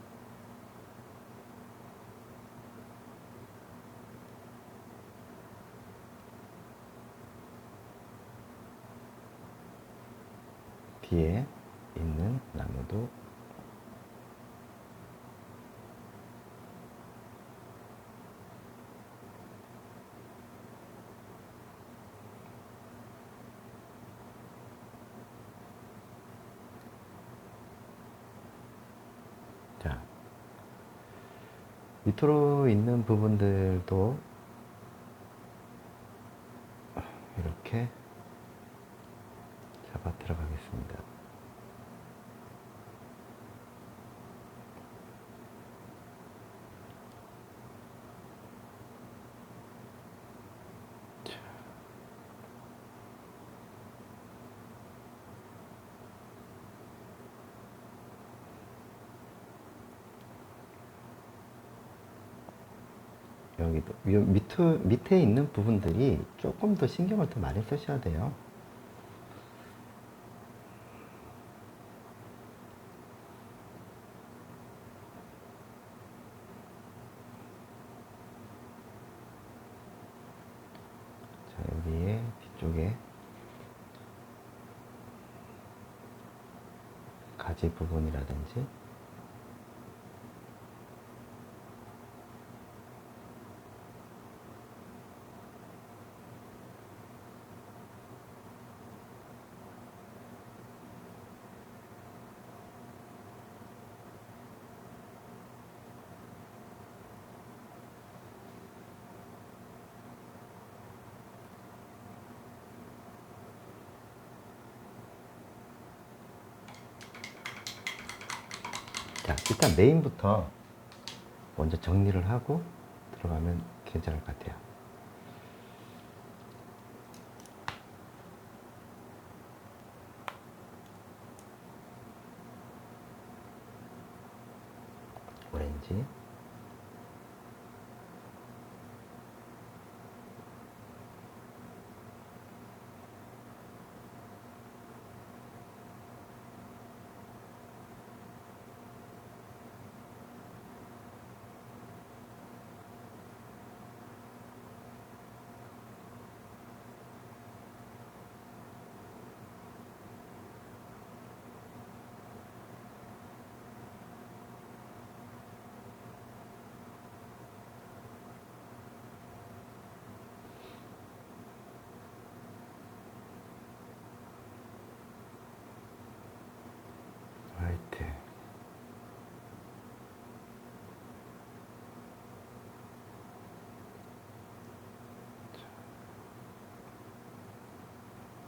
뒤에 있는 나무도 자, 밑으로 있는 부분들도 이렇게 잡아 들어가겠습니다. 여기도 밑에 있는 부분들이 조금 더 신경을 더 많이 쓰셔야 돼요. 자, 여기에 뒤쪽에 가지 부분이라든지 자, 일단 메인부터 먼저 정리를 하고 들어가면 괜찮을 것 같아요. 오렌지,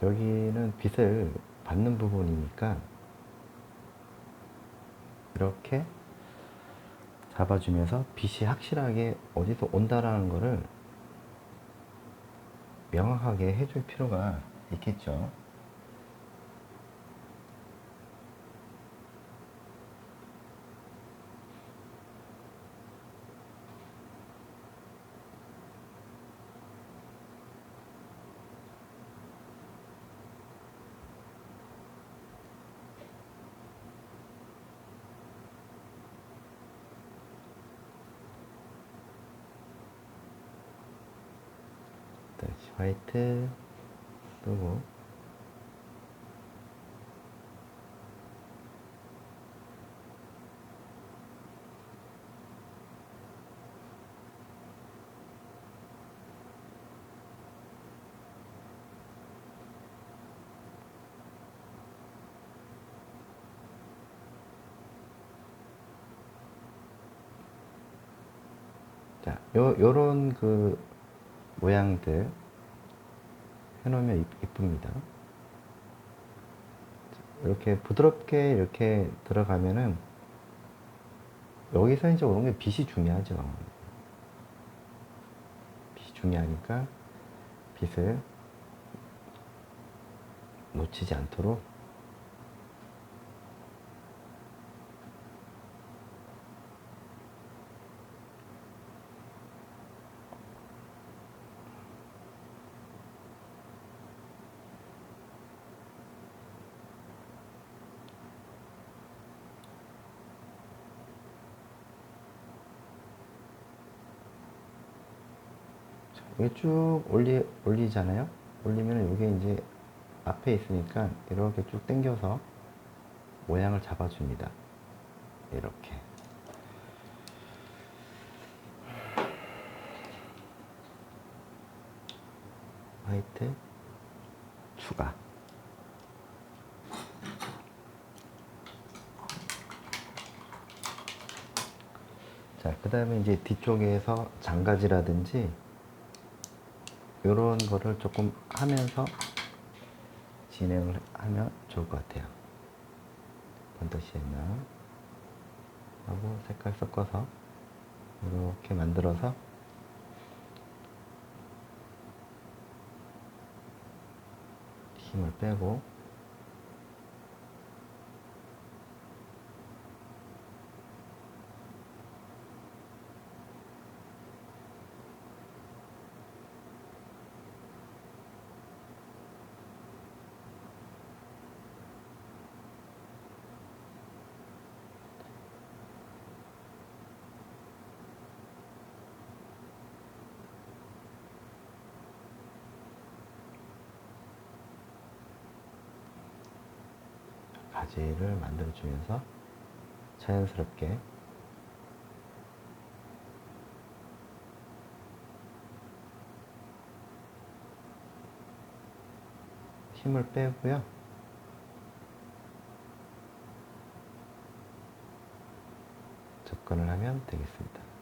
여기는 빛을 받는 부분이니까 이렇게 잡아주면서 빛이 확실하게 어디서 온다라는 거를 명확하게 해줄 필요가 있겠죠. 다시 화이트 뜨고 자, 요런 그 모양들 해놓으면 이쁩니다. 이렇게 부드럽게 이렇게 들어가면은 여기서 이제 오는 게 빛이 중요하죠. 빛이 중요하니까 빛을 놓치지 않도록 이게 쭉 올리잖아요. 올리면 이게 이제 앞에 있으니까 이렇게 쭉 당겨서 모양을 잡아줍니다. 이렇게. 화이트 추가. 자, 그 다음에 이제 뒤쪽에서 장가지라든지 이런 거를 조금 하면서 진행을 하면 좋을 것 같아요. 번더시에나 하고 색깔 섞어서 이렇게 만들어서 힘을 빼고 가지를 만들어주면서 자연스럽게 힘을 빼고요. 접근을 하면 되겠습니다.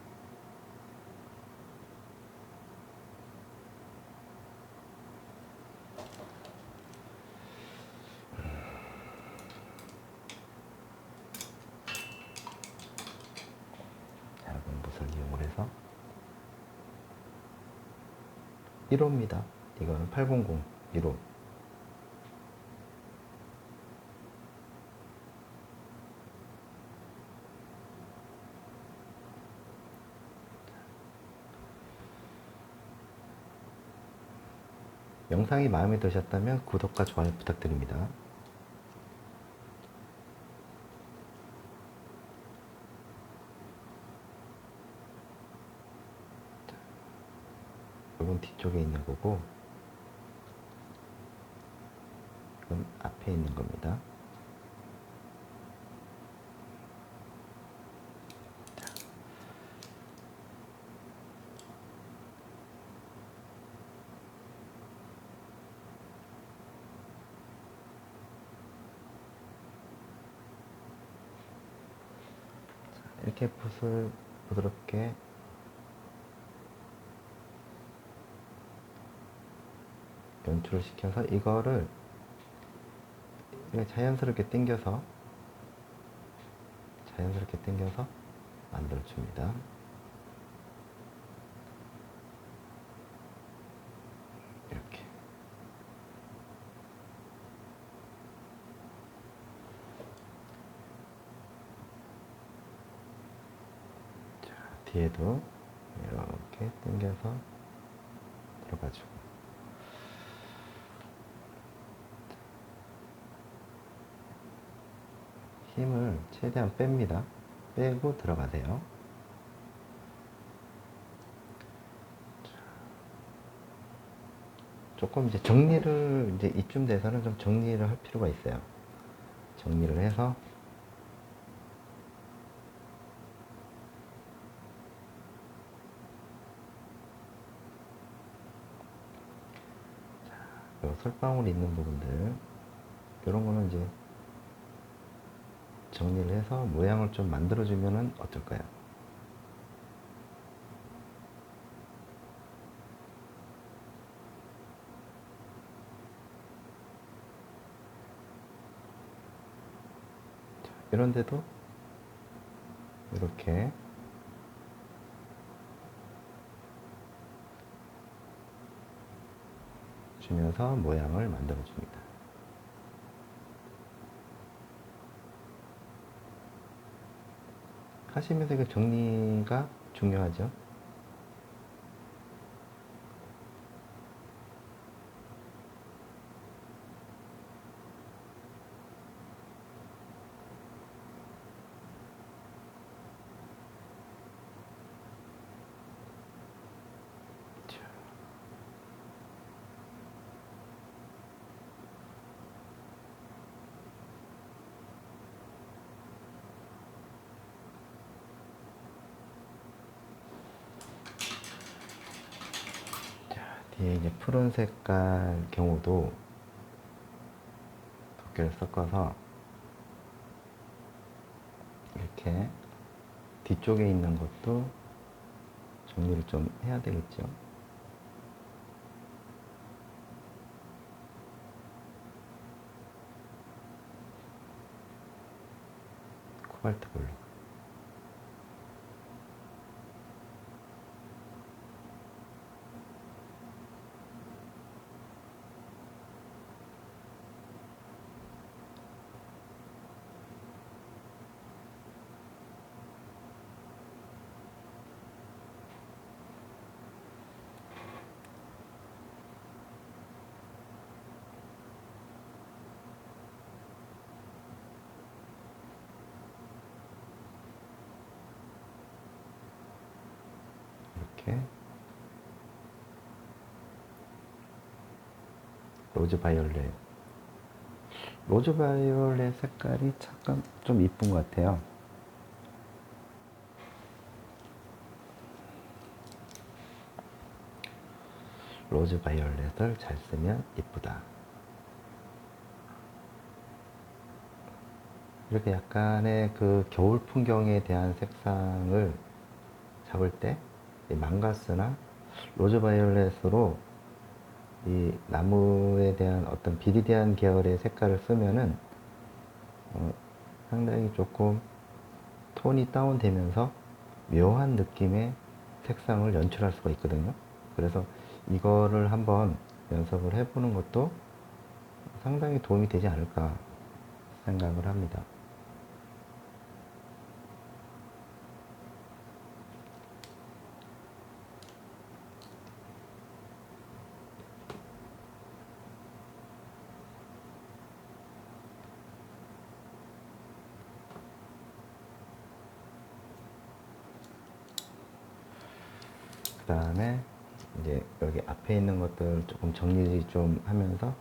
작은 붓을 이용을 해서 1호입니다. 이거는 800 1호. 영상이 마음에 드셨다면 구독과 좋아요 부탁드립니다. 이건 뒤쪽에 있는 거고 이건 앞에 있는 겁니다. 이렇게 붓을 부드럽게 연출을 시켜서 이거를 자연스럽게 당겨서 만들어 줍니다. 이렇게. 자, 뒤에도 이렇게 당겨서 들어가지고. 힘을 최대한 뺍니다. 빼고 들어가세요. 조금 이제 정리를, 이제 이쯤 돼서는 좀 정리를 할 필요가 있어요. 정리를 해서 요 솔방울이 있는 부분들, 이런 거는 이제 정리를 해서 모양을 좀 만들어주면은 어떨까요? 이런데도 이렇게 주면서 모양을 만들어 줍니다. 하시면서 이거 정리가 중요하죠. 뒤에 이제 푸른 색깔 경우도 도끼를 섞어서 이렇게 뒤쪽에 있는 것도 정리를 좀 해야 되겠죠. 코발트 블루. 이렇게 로즈 바이올렛. 로즈 바이올렛 색깔이 잠깐 좀 이쁜 것 같아요. 로즈 바이올렛을 잘 쓰면 이쁘다. 이렇게 약간의 그 겨울 풍경에 대한 색상을 잡을 때 망가스나 로즈 바이올렛으로 이 나무에 대한 어떤 비리디안 계열의 색깔을 쓰면은 상당히 조금 톤이 다운되면서 묘한 느낌의 색상을 연출할 수가 있거든요. 그래서 이거를 한번 연습을 해보는 것도 상당히 도움이 되지 않을까 생각을 합니다. 그 다음에 이제 여기 앞에 있는 것들 조금 정리 좀 하면서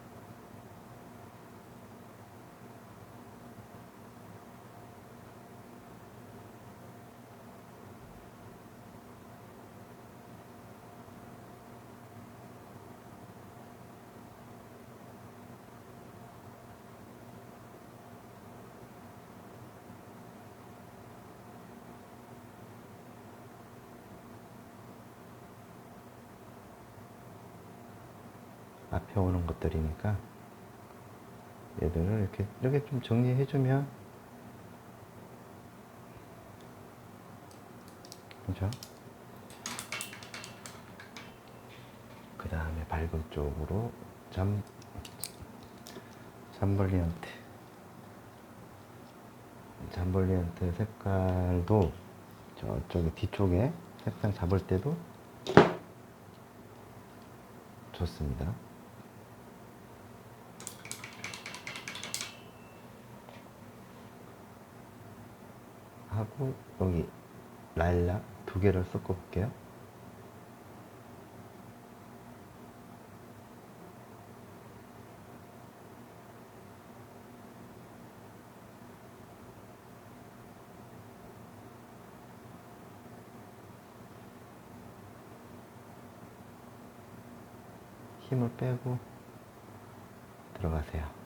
앞에 오는 것들이니까 얘들을 이렇게 좀 정리해주면, 그죠? 그 다음에 밝은 쪽으로 잠벌리언트 색깔도 저쪽에 뒤쪽에 색상 잡을 때도 좋습니다. 하고 여기 라일락 2개를 섞어 볼게요. 힘을 빼고 들어가세요.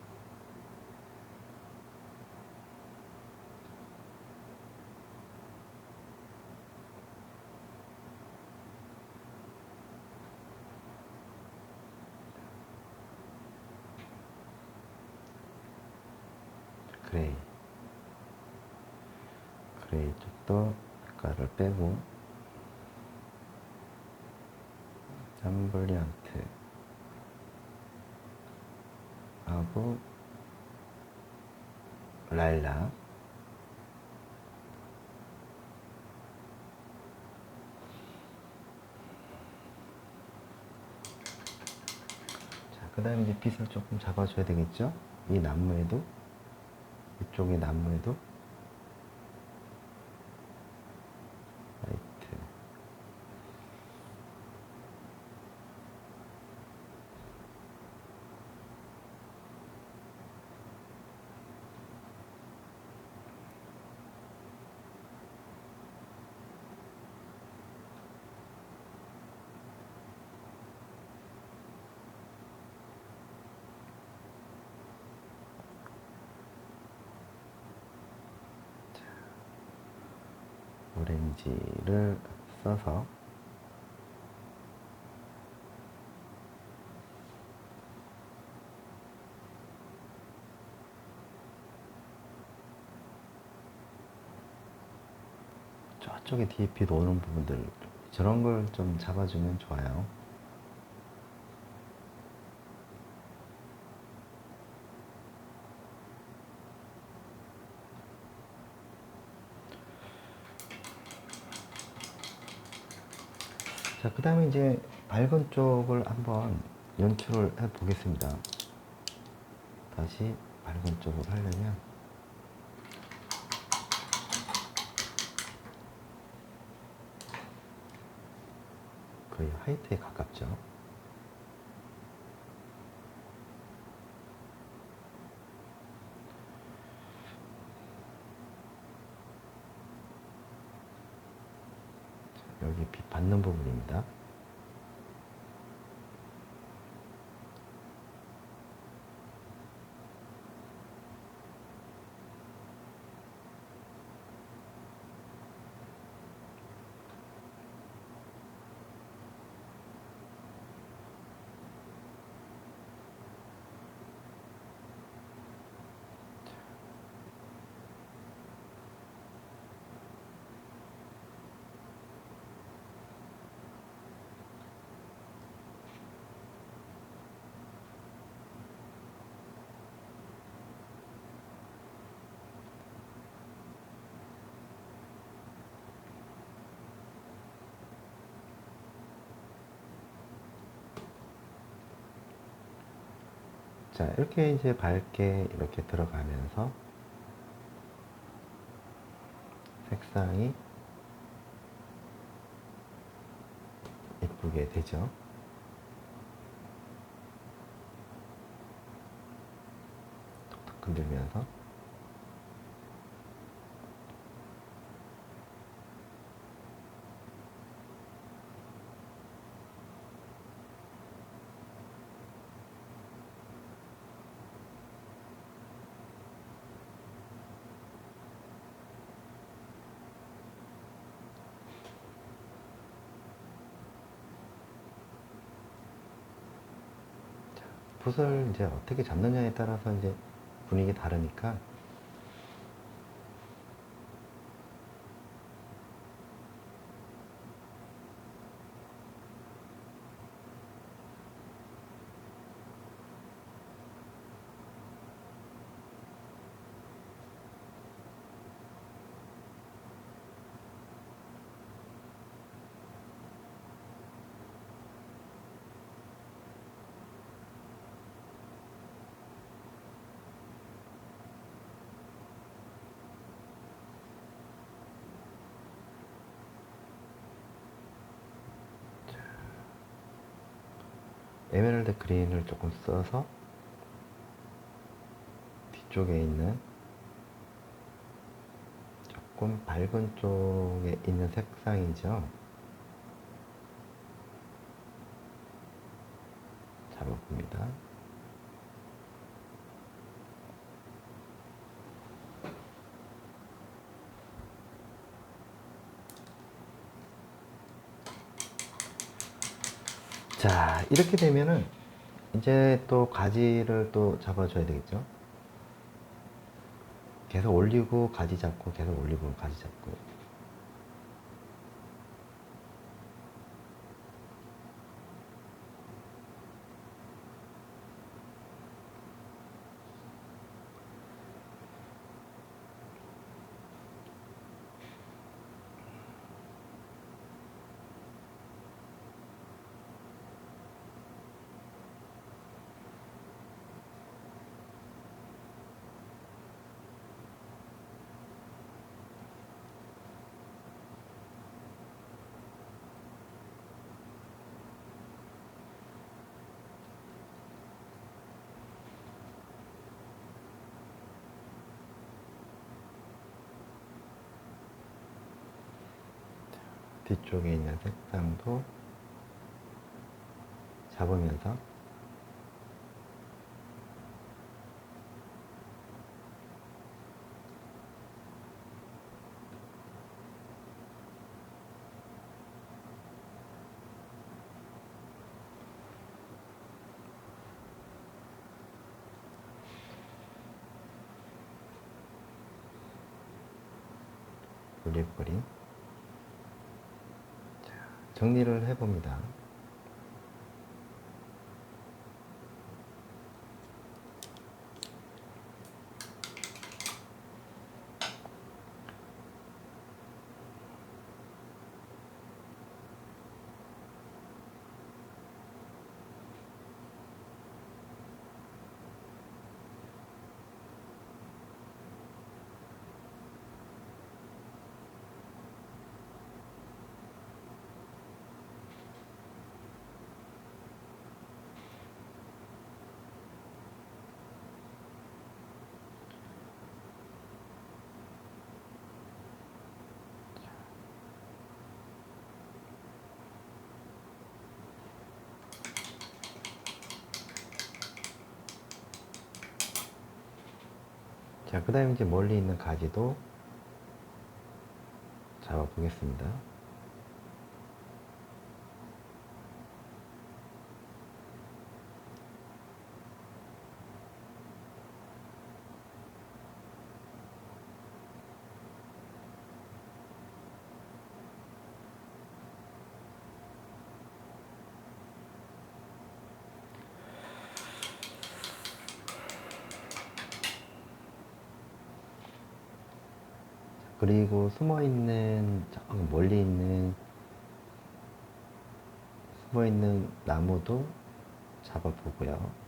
그레이 쪽도 색깔을 빼고 잠벌리언트 하고 라일락 그 다음에 이제 빛을 조금 잡아줘야 되겠죠? 이 나무에도, 이쪽의 나무에도 라이트. 오렌지를 써서 저쪽에 뒤에 빛 오는 부분들, 저런 걸 좀 잡아주면 좋아요. 자, 그 다음에 이제 밝은 쪽을 한번 연출을 해 보겠습니다. 다시 밝은 쪽을 하려면 거의 화이트에 가깝죠. 여기 빛 받는 부분입니다. 자, 이렇게 이제 밝게 이렇게 들어가면서 색상이 예쁘게 되죠. 톡톡 흔들면서 붓을 이제 어떻게 잡느냐에 따라서 이제 분위기 다르니까. 에메랄드 그린을 조금 써서 뒤쪽에 있는 조금 밝은 쪽에 있는 색상이죠. 잡아봅니다. 자, 이렇게 되면은 이제 또 가지를 또 잡아줘야 되겠죠. 계속 올리고 가지 잡고 계속 올리고 가지 잡고. 뒤쪽에 있는 색상도 잡으면서 올려버린. 정리를 해봅니다. 자, 그 다음에 이제 멀리 있는 가지도 잡아보겠습니다. 그리고 숨어있는, 멀리 있는, 숨어있는 나무도 잡아보고요.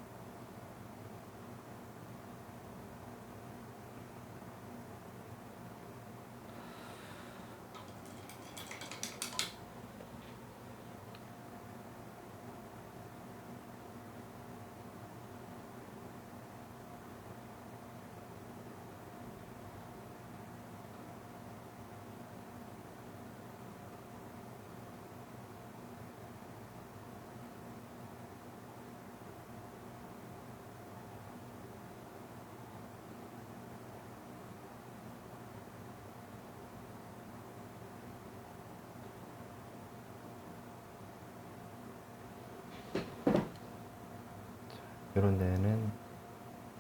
이런 데는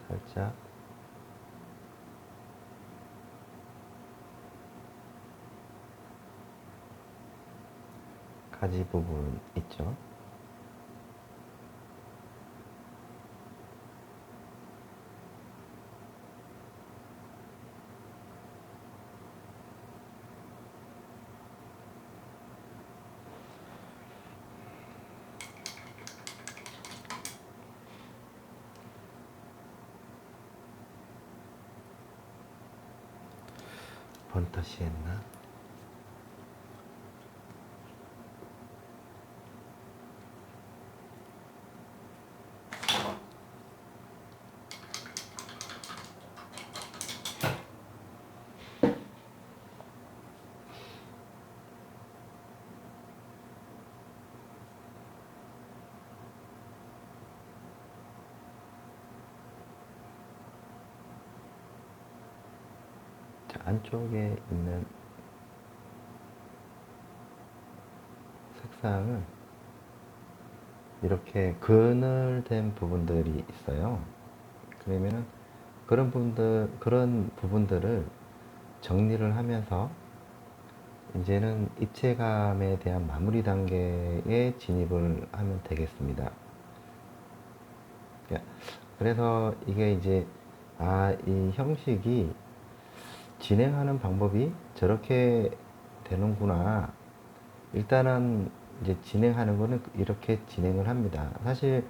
살짝 가지 부분 있죠. 번터시 했나? 자, 안쪽에 있는 색상은 이렇게 그늘된 부분들이 있어요. 그러면은 그런 부분들을 정리를 하면서 이제는 입체감에 대한 마무리 단계에 진입을 하면 되겠습니다. 그래서 이게 이제, 이 형식이 진행하는 방법이 저렇게 되는구나. 일단은 이제 진행하는 거는 이렇게 진행을 합니다. 사실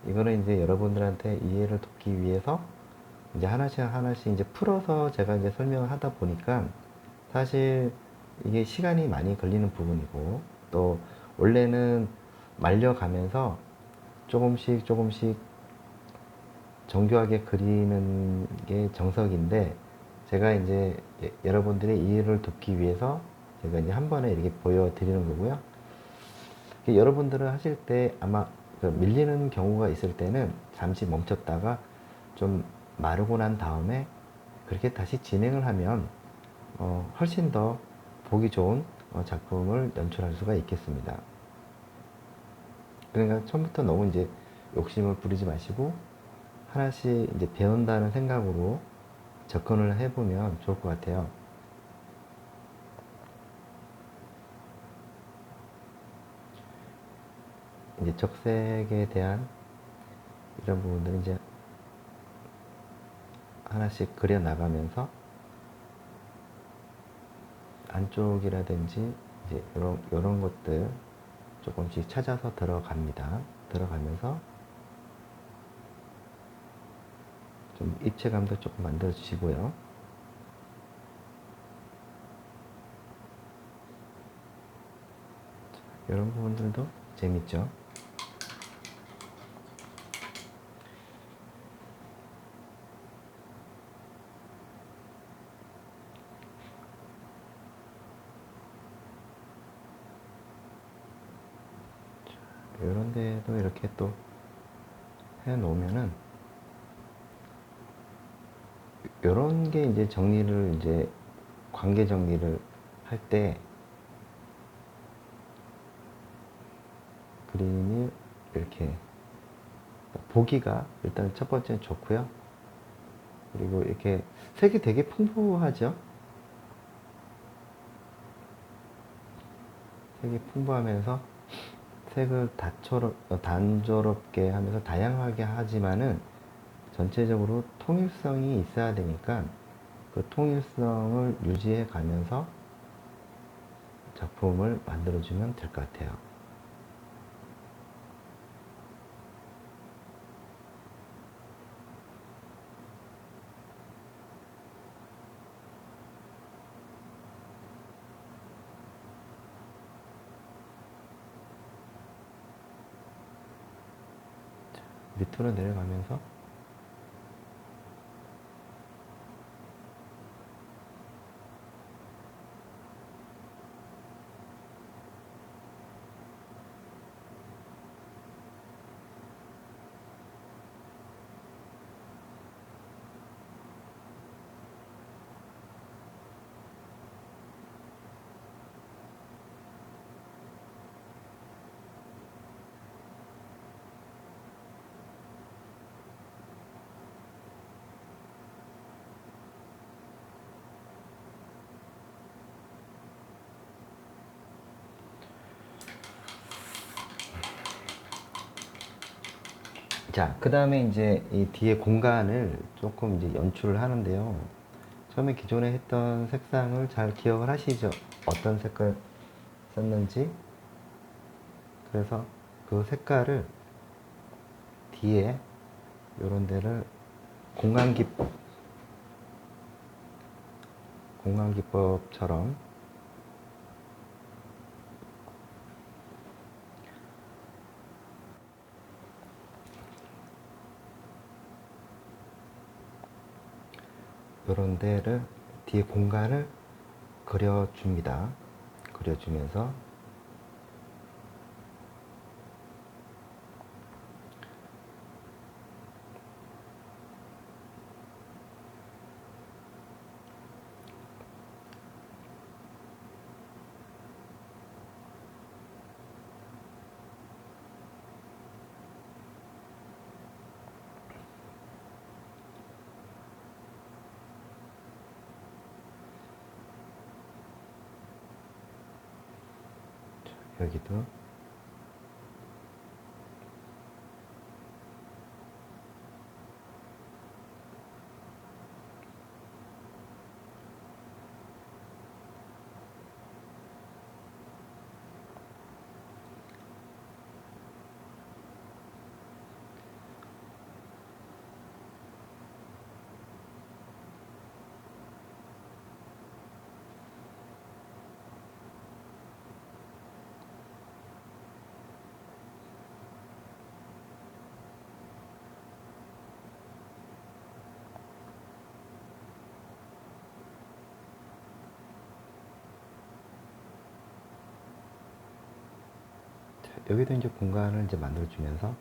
이거는 이제 여러분들한테 이해를 돕기 위해서 이제 하나씩 하나씩 이제 풀어서 제가 이제 설명을 하다 보니까 사실 이게 시간이 많이 걸리는 부분이고, 또 원래는 말려가면서 조금씩 조금씩 정교하게 그리는 게 정석인데, 제가 이제 여러분들의 이해를 돕기 위해서 제가 이제 한 번에 이렇게 보여드리는 거고요. 여러분들은 하실 때 아마 밀리는 경우가 있을 때는 잠시 멈췄다가 좀 마르고 난 다음에 그렇게 다시 진행을 하면 훨씬 더 보기 좋은 작품을 연출할 수가 있겠습니다. 그러니까 처음부터 너무 이제 욕심을 부리지 마시고 하나씩 이제 배운다는 생각으로 접근을 해보면 좋을 것 같아요. 이제 적색에 대한 이런 부분들을 이제 하나씩 그려 나가면서 안쪽이라든지 이제 이런 것들 조금씩 찾아서 들어갑니다. 들어가면서 좀 입체감도 조금 만들어 주시고요. 이런 부분들도 재밌죠. 이런 데도 이렇게 또 해 놓으면은 이런 게 이제 정리를 이제 관계 정리를 할 때 그림이 이렇게 보기가 일단 첫 번째는 좋고요. 그리고 이렇게 색이 되게 풍부하죠. 색이 풍부하면서 색을 단조롭게 하면서 다양하게 하지만은 전체적으로 통일성이 있어야 되니까 그 통일성을 유지해 가면서 작품을 만들어주면 될 것 같아요. 밑으로 내려가면서 자, 그 다음에 이제 이 뒤에 공간을 조금 이제 연출을 하는데요. 처음에 기존에 했던 색상을 잘 기억을 하시죠? 어떤 색깔 썼는지. 그래서 그 색깔을 뒤에 요런 데를 공간기법처럼 요런 데를 뒤에 공간을 그려줍니다. 그려주면서 여기도 여기도 이제 공간을 이제 만들어주면서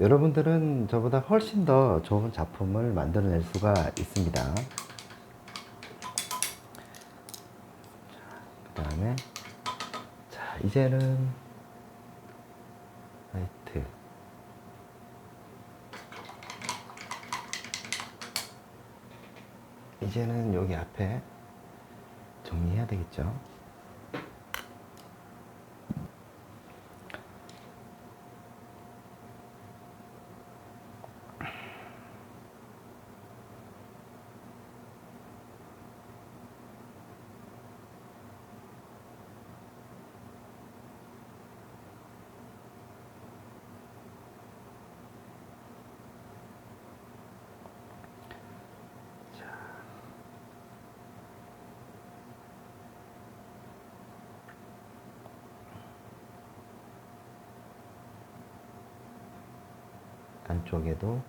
여러분들은 저보다 훨씬 더 좋은 작품을 만들어낼 수가 있습니다. 그 다음에 자, 이제는 라이트 이제는 여기 앞에 정리해야 되겠죠. 안쪽에도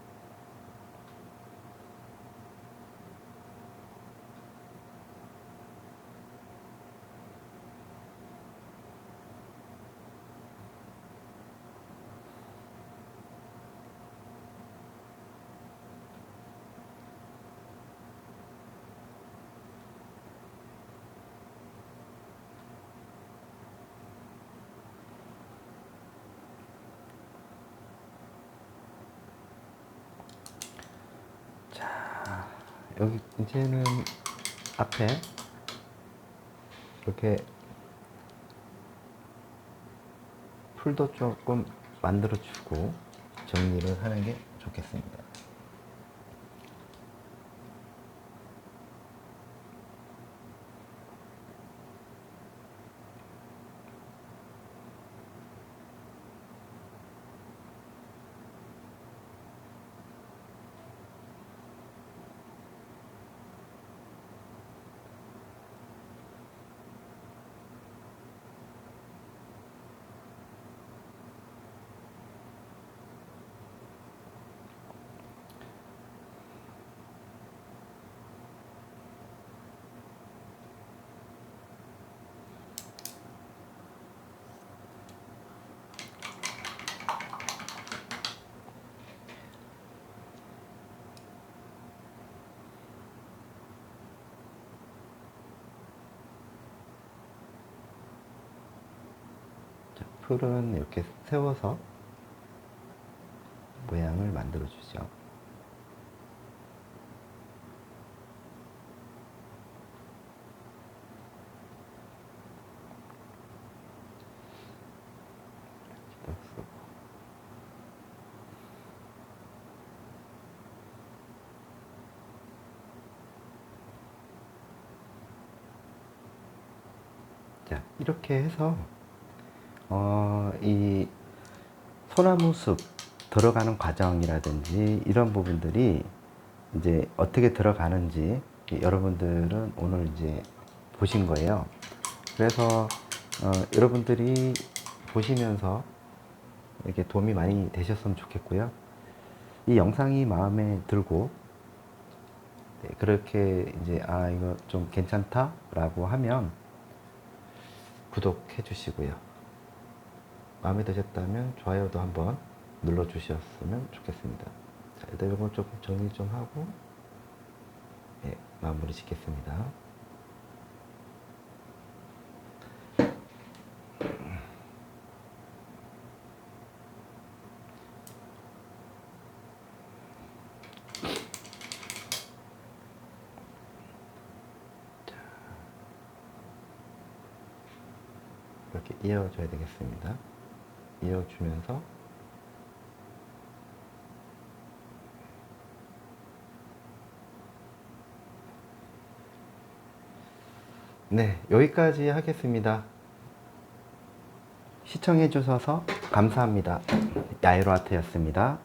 여기 이제는 앞에 이렇게 풀도 조금 만들어 주고 정리를 하는 게 좋겠습니다. 풀은 이렇게 세워서 모양을 만들어 주죠. 자, 이렇게 해서 이 소나무 숲 들어가는 과정이라든지 이런 부분들이 이제 어떻게 들어가는지 여러분들은 오늘 이제 보신 거예요. 그래서 여러분들이 보시면서 이렇게 도움이 많이 되셨으면 좋겠고요. 이 영상이 마음에 들고 그렇게 이제 이거 좀 괜찮다라고 하면 구독해 주시고요. 마음에 드셨다면 좋아요도 한번 눌러 주셨으면 좋겠습니다. 자, 일단 이걸 조금 정리 좀 하고 마무리 짓겠습니다. 이렇게 이어줘야 되겠습니다. 이어주면서 네, 여기까지 하겠습니다. 시청해 주셔서 감사합니다. 야이로아트였습니다.